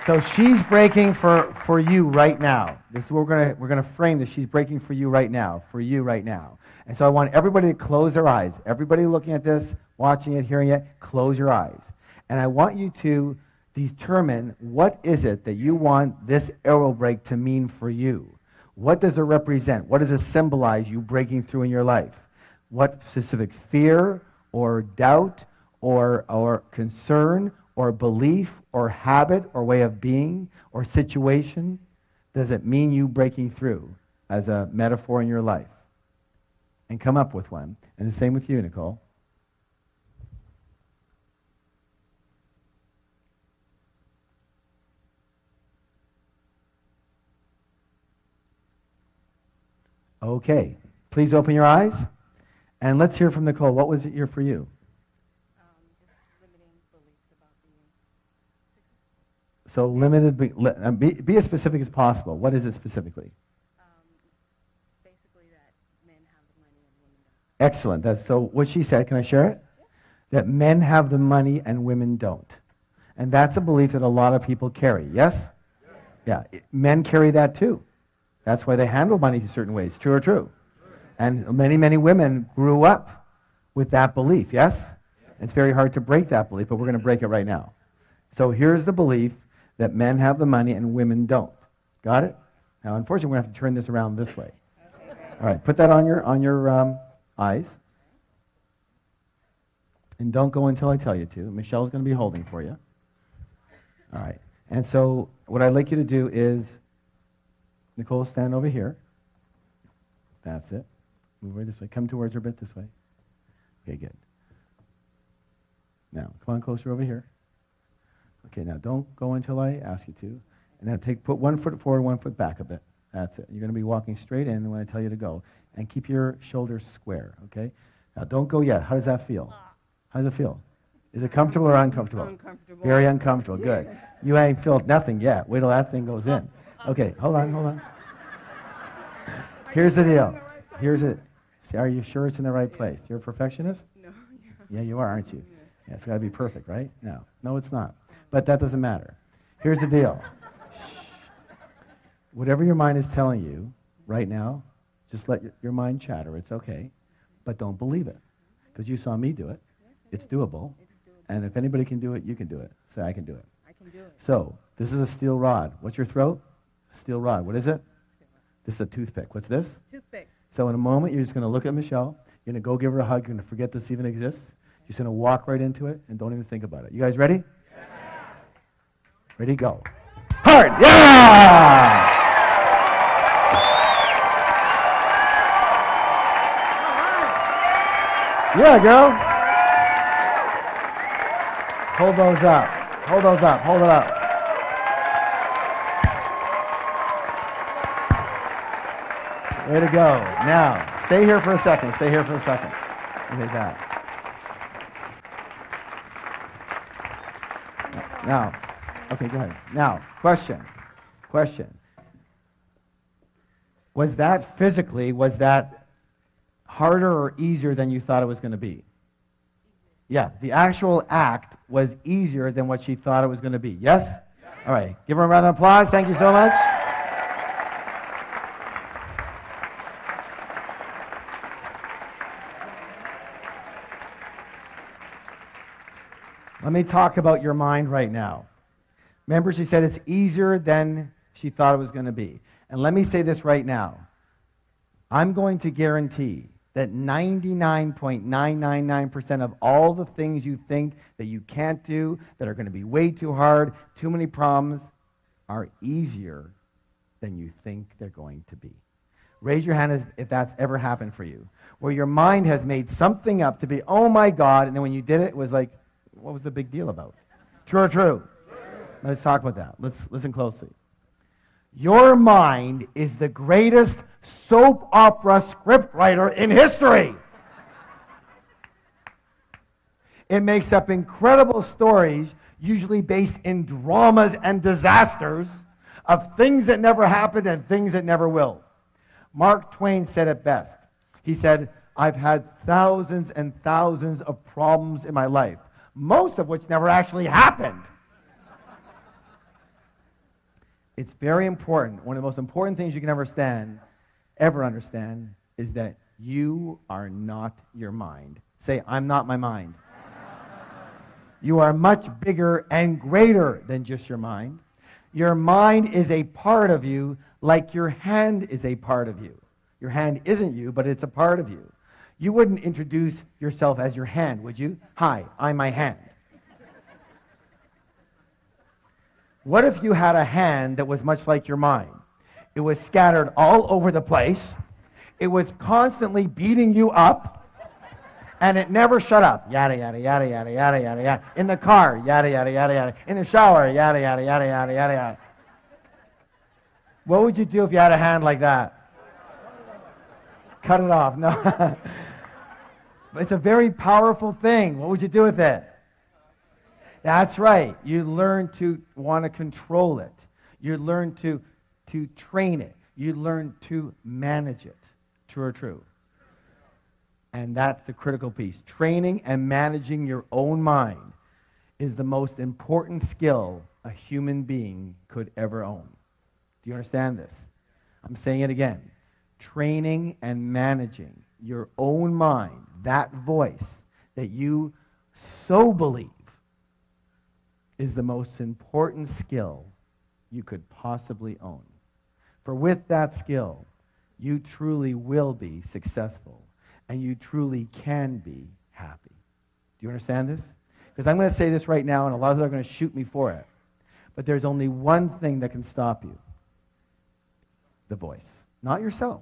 So she's breaking for you right now. This is what we're going to frame this. She's breaking for you right now, And so I want everybody to close their eyes. Everybody looking at this, watching it, hearing it, close your eyes. And I want you to determine what is it that you want this arrow break to mean for you. What does it represent? What does it symbolize you breaking through in your life? What specific fear or doubt or concern or belief or habit or way of being or situation does it mean you breaking through as a metaphor in your life? And come up with one. And the same with you, Nicole. Okay. Please open your eyes. And let's hear from Nicole. What was it here for you? Just limiting beliefs about being. So limited, be as specific as possible. What is it specifically? Basically that men have the money and women don't. Excellent. That's so what she said. Can I share it? Yeah. That men have the money and women don't. And that's a belief that a lot of people carry. Yes? Yeah. Men carry that too. That's why they handle money certain ways. True or true? And many, many women grew up with that belief. Yes? It's very hard to break that belief, but we're going to break it right now. So here's the belief that men have the money and women don't. Got it? Now, unfortunately, we're going to have to turn this around this way. All right, put that on your eyes. And don't go until I tell you to. Michelle's going to be holding for you. All right. And so what I'd like you to do is, Nicole, stand over here. That's it. Move over this way. Come towards her a bit this way. Okay, good. Now, come on closer over here. Okay, now don't go until I ask you to. And now put 1 foot forward, 1 foot back a bit. That's it. You're going to be walking straight in when I tell you to go. And keep your shoulders square, okay? Now, don't go yet. How does that feel? How does it feel? Is it comfortable or uncomfortable? Uncomfortable. Very uncomfortable. Good. You ain't felt nothing yet. Wait till that thing goes in. Okay, hold on. Here's the deal. Here's it. See, are you sure it's in the right place? You're a perfectionist? No. Yeah, you are, aren't you? Yeah, it's got to be perfect, right? No, it's not. But that doesn't matter. Here's the deal. Whatever your mind is telling you right now, just let your mind chatter. It's okay. But don't believe it. Because you saw me do it. It's doable. And if anybody can do it, you can do it. Say, I can do it. I can do it. So, this is a steel rod. What's your throat? Steel rod. What is it? This is a toothpick. What's this? Toothpick. So in a moment, you're just going to look at Michelle. You're going to go give her a hug. You're going to forget this even exists. You're just going to walk right into it and don't even think about it. You guys ready? Yeah. Ready, go. Hard! Yeah! Yeah, girl. Hold those up. Hold those up. Hold it up. Way to go. Now, stay here for a second. Stay here for a second. Look at that. Now, okay, go ahead. Now, question. Was that physically, was that harder or easier than you thought it was going to be? Yeah, the actual act was easier than what she thought it was going to be. Yes? All right. Give her a round of applause. Thank you so much. Let me talk about your mind right now. Remember, she said it's easier than she thought it was going to be. And let me say this right now. I'm going to guarantee that 99.999% of all the things you think that you can't do, that are going to be way too hard, too many problems, are easier than you think they're going to be. Raise your hand if that's ever happened for you, where your mind has made something up to be, oh my God, and then when you did it, it was like, what was the big deal about? True or true? Let's talk about that. Let's listen closely. Your mind is the greatest soap opera scriptwriter in history. It makes up incredible stories, usually based in dramas and disasters, of things that never happened and things that never will. Mark Twain said it best. He said, I've had thousands and thousands of problems in my life, most of which never actually happened. It's very important. One of the most important things you can ever understand, is that you are not your mind. Say, I'm not my mind. You are much bigger and greater than just your mind. Your mind is a part of you like your hand is a part of you. Your hand isn't you, but it's a part of you. You wouldn't introduce yourself as your hand, would you? Hi, I'm my hand. What if you had a hand that was much like your mind? It was scattered all over the place. It was constantly beating you up. And it never shut up. Yada, yada, yada, yada, yada, yada, yada. In the car, yada, yada, yada, yada. In the shower, yada, yada, yada, yada, yada, yada. What would you do if you had a hand like that? Cut it off. No. It's a very powerful thing. What would you do with it? That's right. You learn to want to control it. You learn to train it. You learn to manage it. True or true? And that's the critical piece. Training and managing your own mind is the most important skill a human being could ever own. Do you understand this? I'm saying it again. Training and managing your own mind, that voice that you so believe, is the most important skill you could possibly own. For with that skill, you truly will be successful. And you truly can be happy. Do you understand this? Because I'm going to say this right now, and a lot of them are going to shoot me for it. But there's only one thing that can stop you. The voice. Not yourself.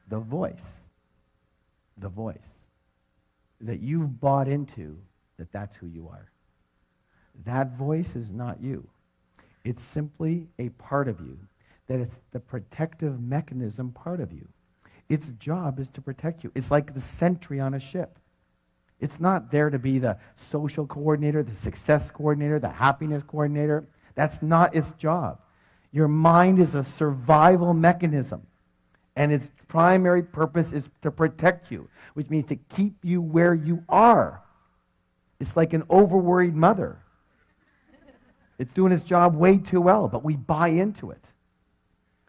The voice. The voice. That you've bought into that that's who you are. That voice is not you. It's simply a part of you. That it's the protective mechanism part of you. Its job is to protect you. It's like the sentry on a ship. It's not there to be the social coordinator, the success coordinator, the happiness coordinator. That's not its job. Your mind is a survival mechanism, and its primary purpose is to protect you, which means to keep you where you are. It's like an overworried mother. It's doing its job way too well, but we buy into it.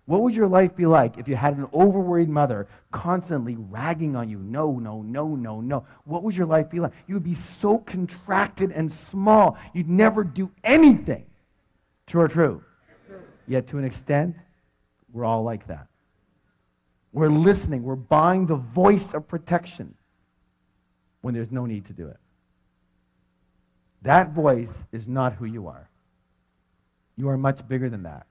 What would your life be like if you had an overworried mother constantly ragging on you? No, no, no, no, no. What would your life be like? You would be so contracted and small, you'd never do anything. True or true? True. Yet to an extent, we're all like that. We're listening. We're buying the voice of protection when there's no need to do it. That voice is not who you are. You are much bigger than that.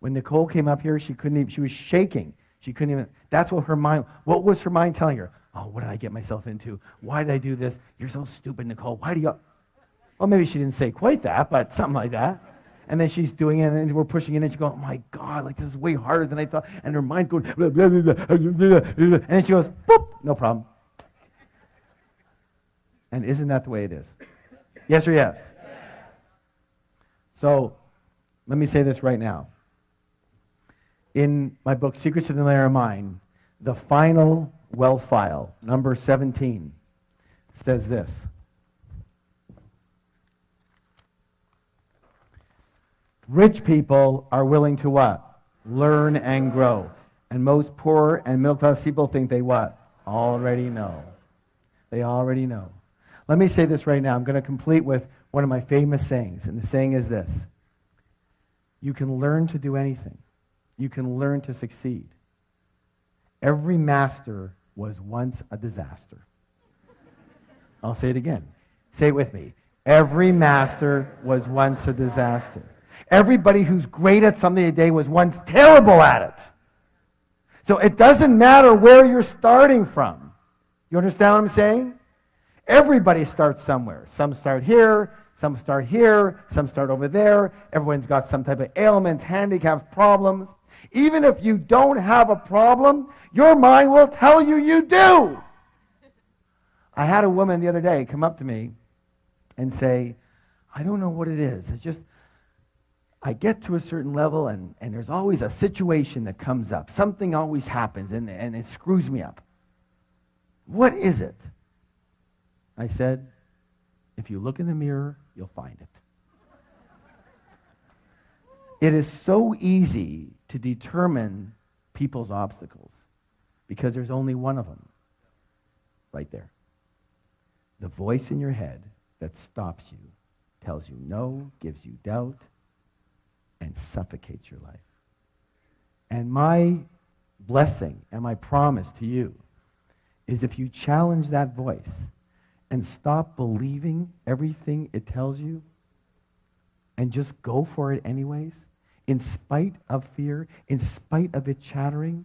When Nicole came up here, she was shaking. She couldn't even, that's what what was her mind telling her? Oh, what did I get myself into? Why did I do this? You're so stupid, Nicole. Why do you? Well, maybe she didn't say quite that, but something like that. And then she's doing it, and we're pushing it, and she goes, oh my God, like this is way harder than I thought. And her mind goes, blah, blah, blah, blah, blah, blah. And then she goes, boop, no problem. And isn't that the way it is? Yes or yes? So, let me say this right now. In my book, Secrets of the Millionaire Mind, the final wealth file, number 17, says this. Rich people are willing to what? Learn and grow. And most poor and middle-class people think they what? Already know. They already know. Let me say this right now. I'm going to complete with one of my famous sayings. And the saying is this. You can learn to do anything. You can learn to succeed. Every master was once a disaster. I'll say it again. Say it with me. Every master was once a disaster. Everybody who's great at something today was once terrible at it. So it doesn't matter where you're starting from. You understand what I'm saying? Everybody starts somewhere. Some start here, some start here, some start over there. Everyone's got some type of ailments, handicaps, problems. Even if you don't have a problem, your mind will tell you you do. I had a woman the other day come up to me and say, I don't know what it is. It's just, I get to a certain level and there's always a situation that comes up. Something always happens and it screws me up. What is it? I said, if you look in the mirror, you'll find it. It is so easy to determine people's obstacles because there's only one of them right there. The voice in your head that stops you, tells you no, gives you doubt, and suffocates your life. And my blessing and my promise to you is if you challenge that voice and stop believing everything it tells you and just go for it anyways, in spite of fear, in spite of it chattering,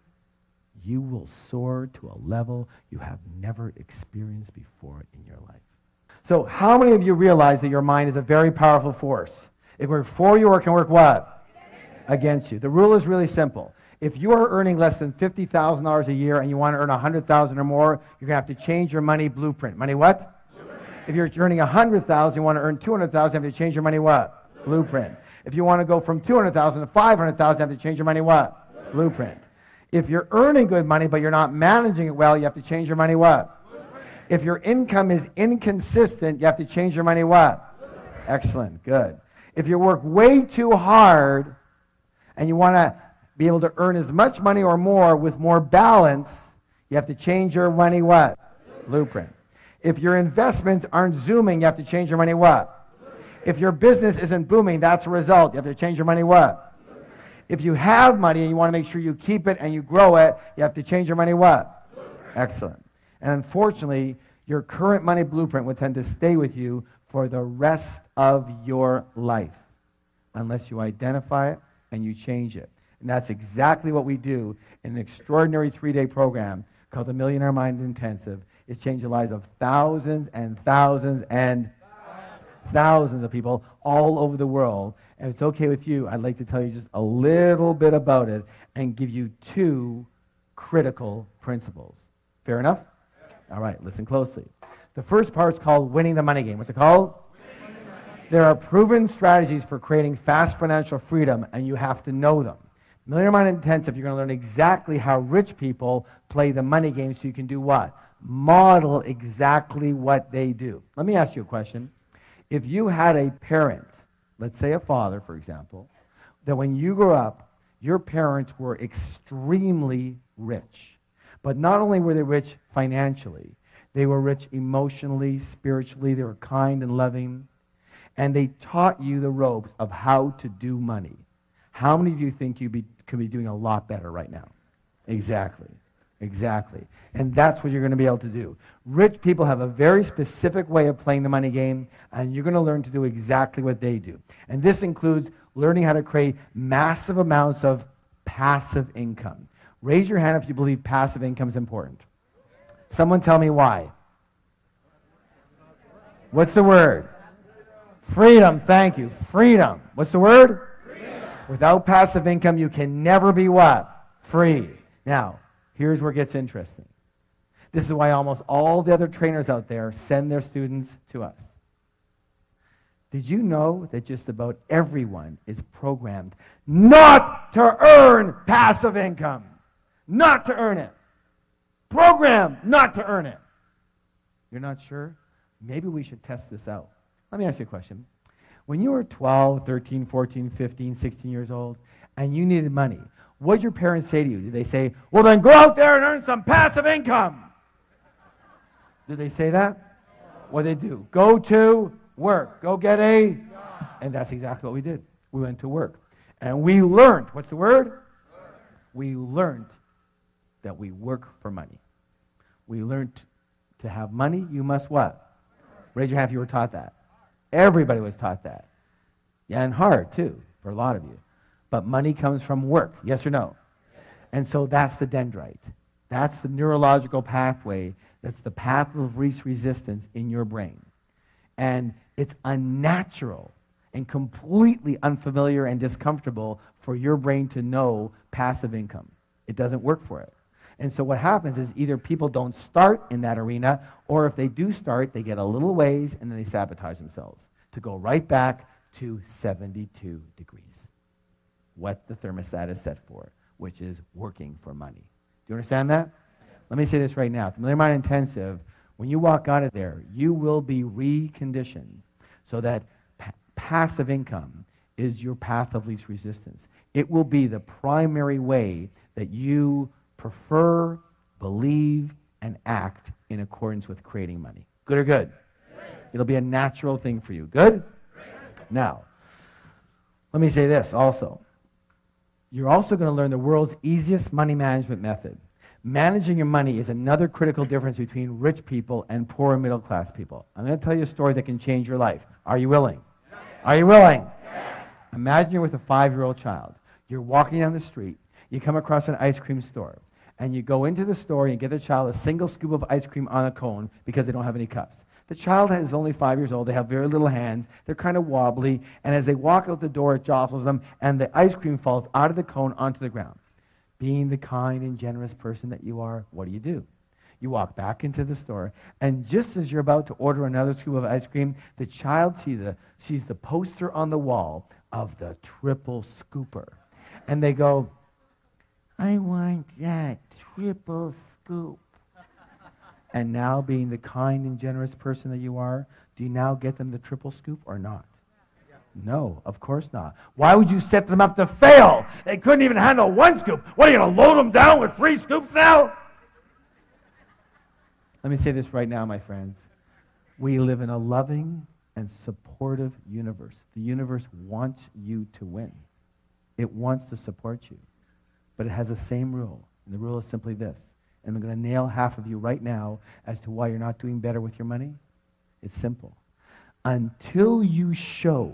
you will soar to a level you have never experienced before in your life. So how many of you realize that your mind is a very powerful force? It can work for you or it can work what? Against you. The rule is really simple. If you are earning less than $50,000 a year and you want to earn $100,000 or more, you're going to have to change your money blueprint. Money what? Blueprint. If you're earning $100,000, you want to earn $200,000, you have to change your money what? Blueprint. If you want to go from $200,000 to $500,000, you have to change your money what? Blueprint. If you're earning good money but you're not managing it well, you have to change your money what? If your income is inconsistent, you have to change your money what? Excellent, good. If you work way too hard and you want to be able to earn as much money or more with more balance, you have to change your money what? Blueprint. If your investments aren't zooming, you have to change your money what? If your business isn't booming, that's a result. You have to change your money what? If you have money and you want to make sure you keep it and you grow it, you have to change your money what? Excellent. And unfortunately, your current money blueprint would tend to stay with you for the rest of your life unless you identify it and you change it. And that's exactly what we do in an extraordinary 3-day program called the Millionaire Mind Intensive. It's changed the lives of thousands and thousands and thousands of people all over the world. And if it's okay with you, I'd like to tell you just a little bit about it and give you 2 critical principles. Fair enough? All right, listen closely. The first part is called winning the money game. What's it called? There are proven strategies for creating fast financial freedom, and you have to know them. Millionaire Mind Intensive, you're going to learn exactly how rich people play the money game so you can do what? Model exactly what they do. Let me ask you a question. If you had a parent, let's say a father, for example, that when you grew up, your parents were extremely rich. But not only were they rich financially, they were rich emotionally, spiritually, they were kind and loving, and they taught you the ropes of how to do money. How many of you think you could be doing a lot better right now? Exactly. Exactly. And that's what you're going to be able to do. Rich people have a very specific way of playing the money game, and you're going to learn to do exactly what they do. And this includes learning how to create massive amounts of passive income. Raise your hand if you believe passive income is important. Someone tell me why. What's the word? Freedom. Thank you. Freedom. What's the word? Freedom. Without passive income, you can never be what? Free. Now, here's where it gets interesting. This is why almost all the other trainers out there send their students to us. Did you know that just about everyone is programmed not to earn passive income? Not to earn it. Programmed not to earn it. You're not sure? Maybe we should test this out. Let me ask you a question. When you were 12, 13, 14, 15, 16 years old, and you needed money, what did your parents say to you? Did they say, well, then go out there and earn some passive income? Did they say that? What did they do? Go to work. Go get a... And that's exactly what we did. We went to work. And we learned. What's the word? We learned that we work for money. We learned to have money, you must what? Raise your hand if you were taught that. Everybody was taught that. Yeah, and hard too, for a lot of you. But money comes from work, yes or no? And so that's the dendrite. That's the neurological pathway. That's the path of least resistance in your brain. And it's unnatural and completely unfamiliar and discomfortable for your brain to know passive income. It doesn't work for it. And so what happens is either people don't start in that arena, or if they do start, they get a little ways and then they sabotage themselves to go right back to 72 degrees. What the thermostat is set for, which is working for money. Do you understand that? Let me say this right now. At the Million Mind Intensive, when you walk out of there, you will be reconditioned so that passive income is your path of least resistance. It will be the primary way that you prefer, believe, and act in accordance with creating money. Good or good? Good. It'll be a natural thing for you. Good? Good. Now, let me say this also. You're also going to learn the world's easiest money management method. Managing your money is another critical difference between rich people and poor and middle class people. I'm going to tell you a story that can change your life. Are you willing? Yes. Are you willing? Yes. Imagine you're with a 5-year-old child. You're walking down the street. You come across an ice cream store. And you go into the store and you get the child a single scoop of ice cream on a cone because they don't have any cups. The child is only 5 years old. They have very little hands. They're kind of wobbly. And as they walk out the door, it jostles them, and the ice cream falls out of the cone onto the ground. Being the kind and generous person that you are, what do? You walk back into the store, and just as you're about to order another scoop of ice cream, the child sees the poster on the wall of the triple scooper. And they go, I want that triple scoop. And now, being the kind and generous person that you are, do you now get them the triple scoop or not? No, of course not. Why would you set them up to fail? They couldn't even handle 1 scoop. What, are you going to load them down with 3 scoops now? Let me say this right now, my friends. We live in a loving and supportive universe. The universe wants you to win. It wants to support you. But it has the same rule. And the rule is simply this. And I'm going to nail half of you right now as to why you're not doing better with your money. It's simple. Until you show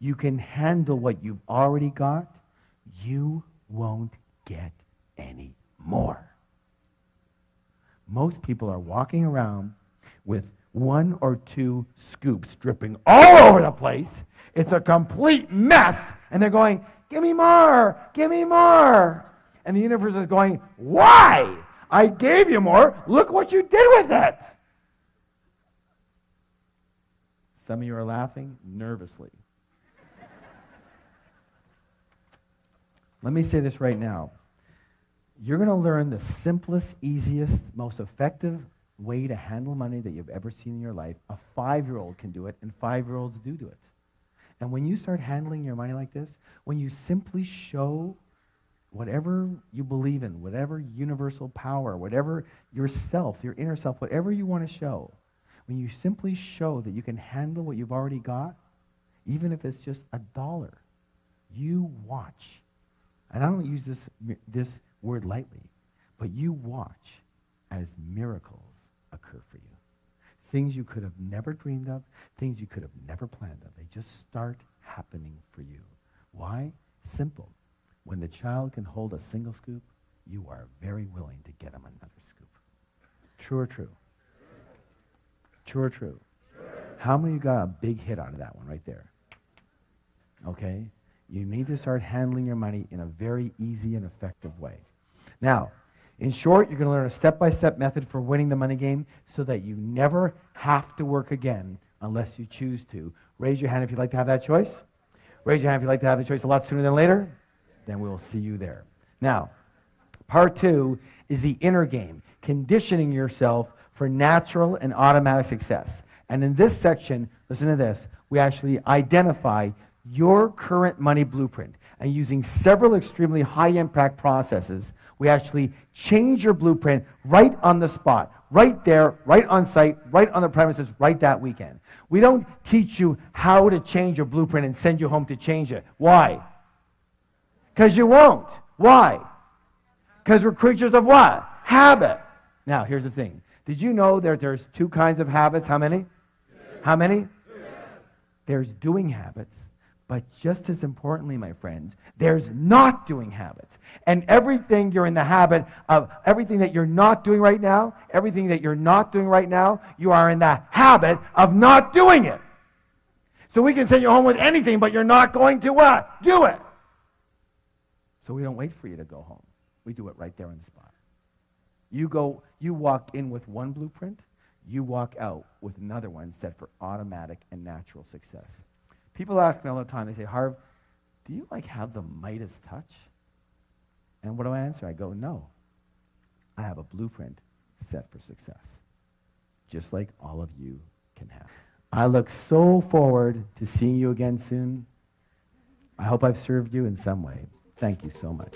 you can handle what you've already got, you won't get any more. Most people are walking around with 1 or 2 scoops dripping all over the place. It's a complete mess. And they're going, give me more, give me more. And the universe is going, why? I gave you more. Look what you did with it. Some of you are laughing nervously. Let me say this right now. You're going to learn the simplest, easiest, most effective way to handle money that you've ever seen in your life. A 5-year-old can do it, and 5-year-olds do it. And when you start handling your money like this, when you simply show whatever you believe in, whatever universal power, whatever yourself, your inner self, whatever you want to show, when you simply show that you can handle what you've already got, even if it's just $1, you watch. And I don't use this word lightly, but you watch as miracles occur for you. Things you could have never dreamed of, things you could have never planned of. They just start happening for you. Why? Simple. When the child can hold a single scoop, you are very willing to get him another scoop. True or true? True or true? How many of you got a big hit out of that one right there? Okay? You need to start handling your money in a very easy and effective way. Now, in short, you're going to learn a step-by-step method for winning the money game so that you never have to work again unless you choose to. Raise your hand if you'd like to have that choice. Raise your hand if you'd like to have the choice a lot sooner than later. Then we'll see you there. Now, part 2 is the inner game, conditioning yourself for natural and automatic success. And in this section, listen to this, we actually identify your current money blueprint. And using several extremely high-impact processes, we actually change your blueprint right on the spot, right there, right on site, right on the premises, right that weekend. We don't teach you how to change your blueprint and send you home to change it. Why? Because you won't. Why? Because we're creatures of what? Habit. Now, here's the thing. Did you know that there's 2 kinds of habits? How many? How many? There's doing habits, But just as importantly, my friends, there's not doing habits. And everything you're in the habit of, everything that you're not doing right now, you are in the habit of not doing it. So we can send you home with anything, but you're not going to what? Do it. So we don't wait for you to go home. We do it right there on the spot. You walk in with one blueprint, you walk out with another one set for automatic and natural success. People ask me all the time, they say, Harv, do you have the Midas touch? And what do I answer? I go, no. I have a blueprint set for success, just like all of you can have. I look so forward to seeing you again soon. I hope I've served you in some way. Thank you so much.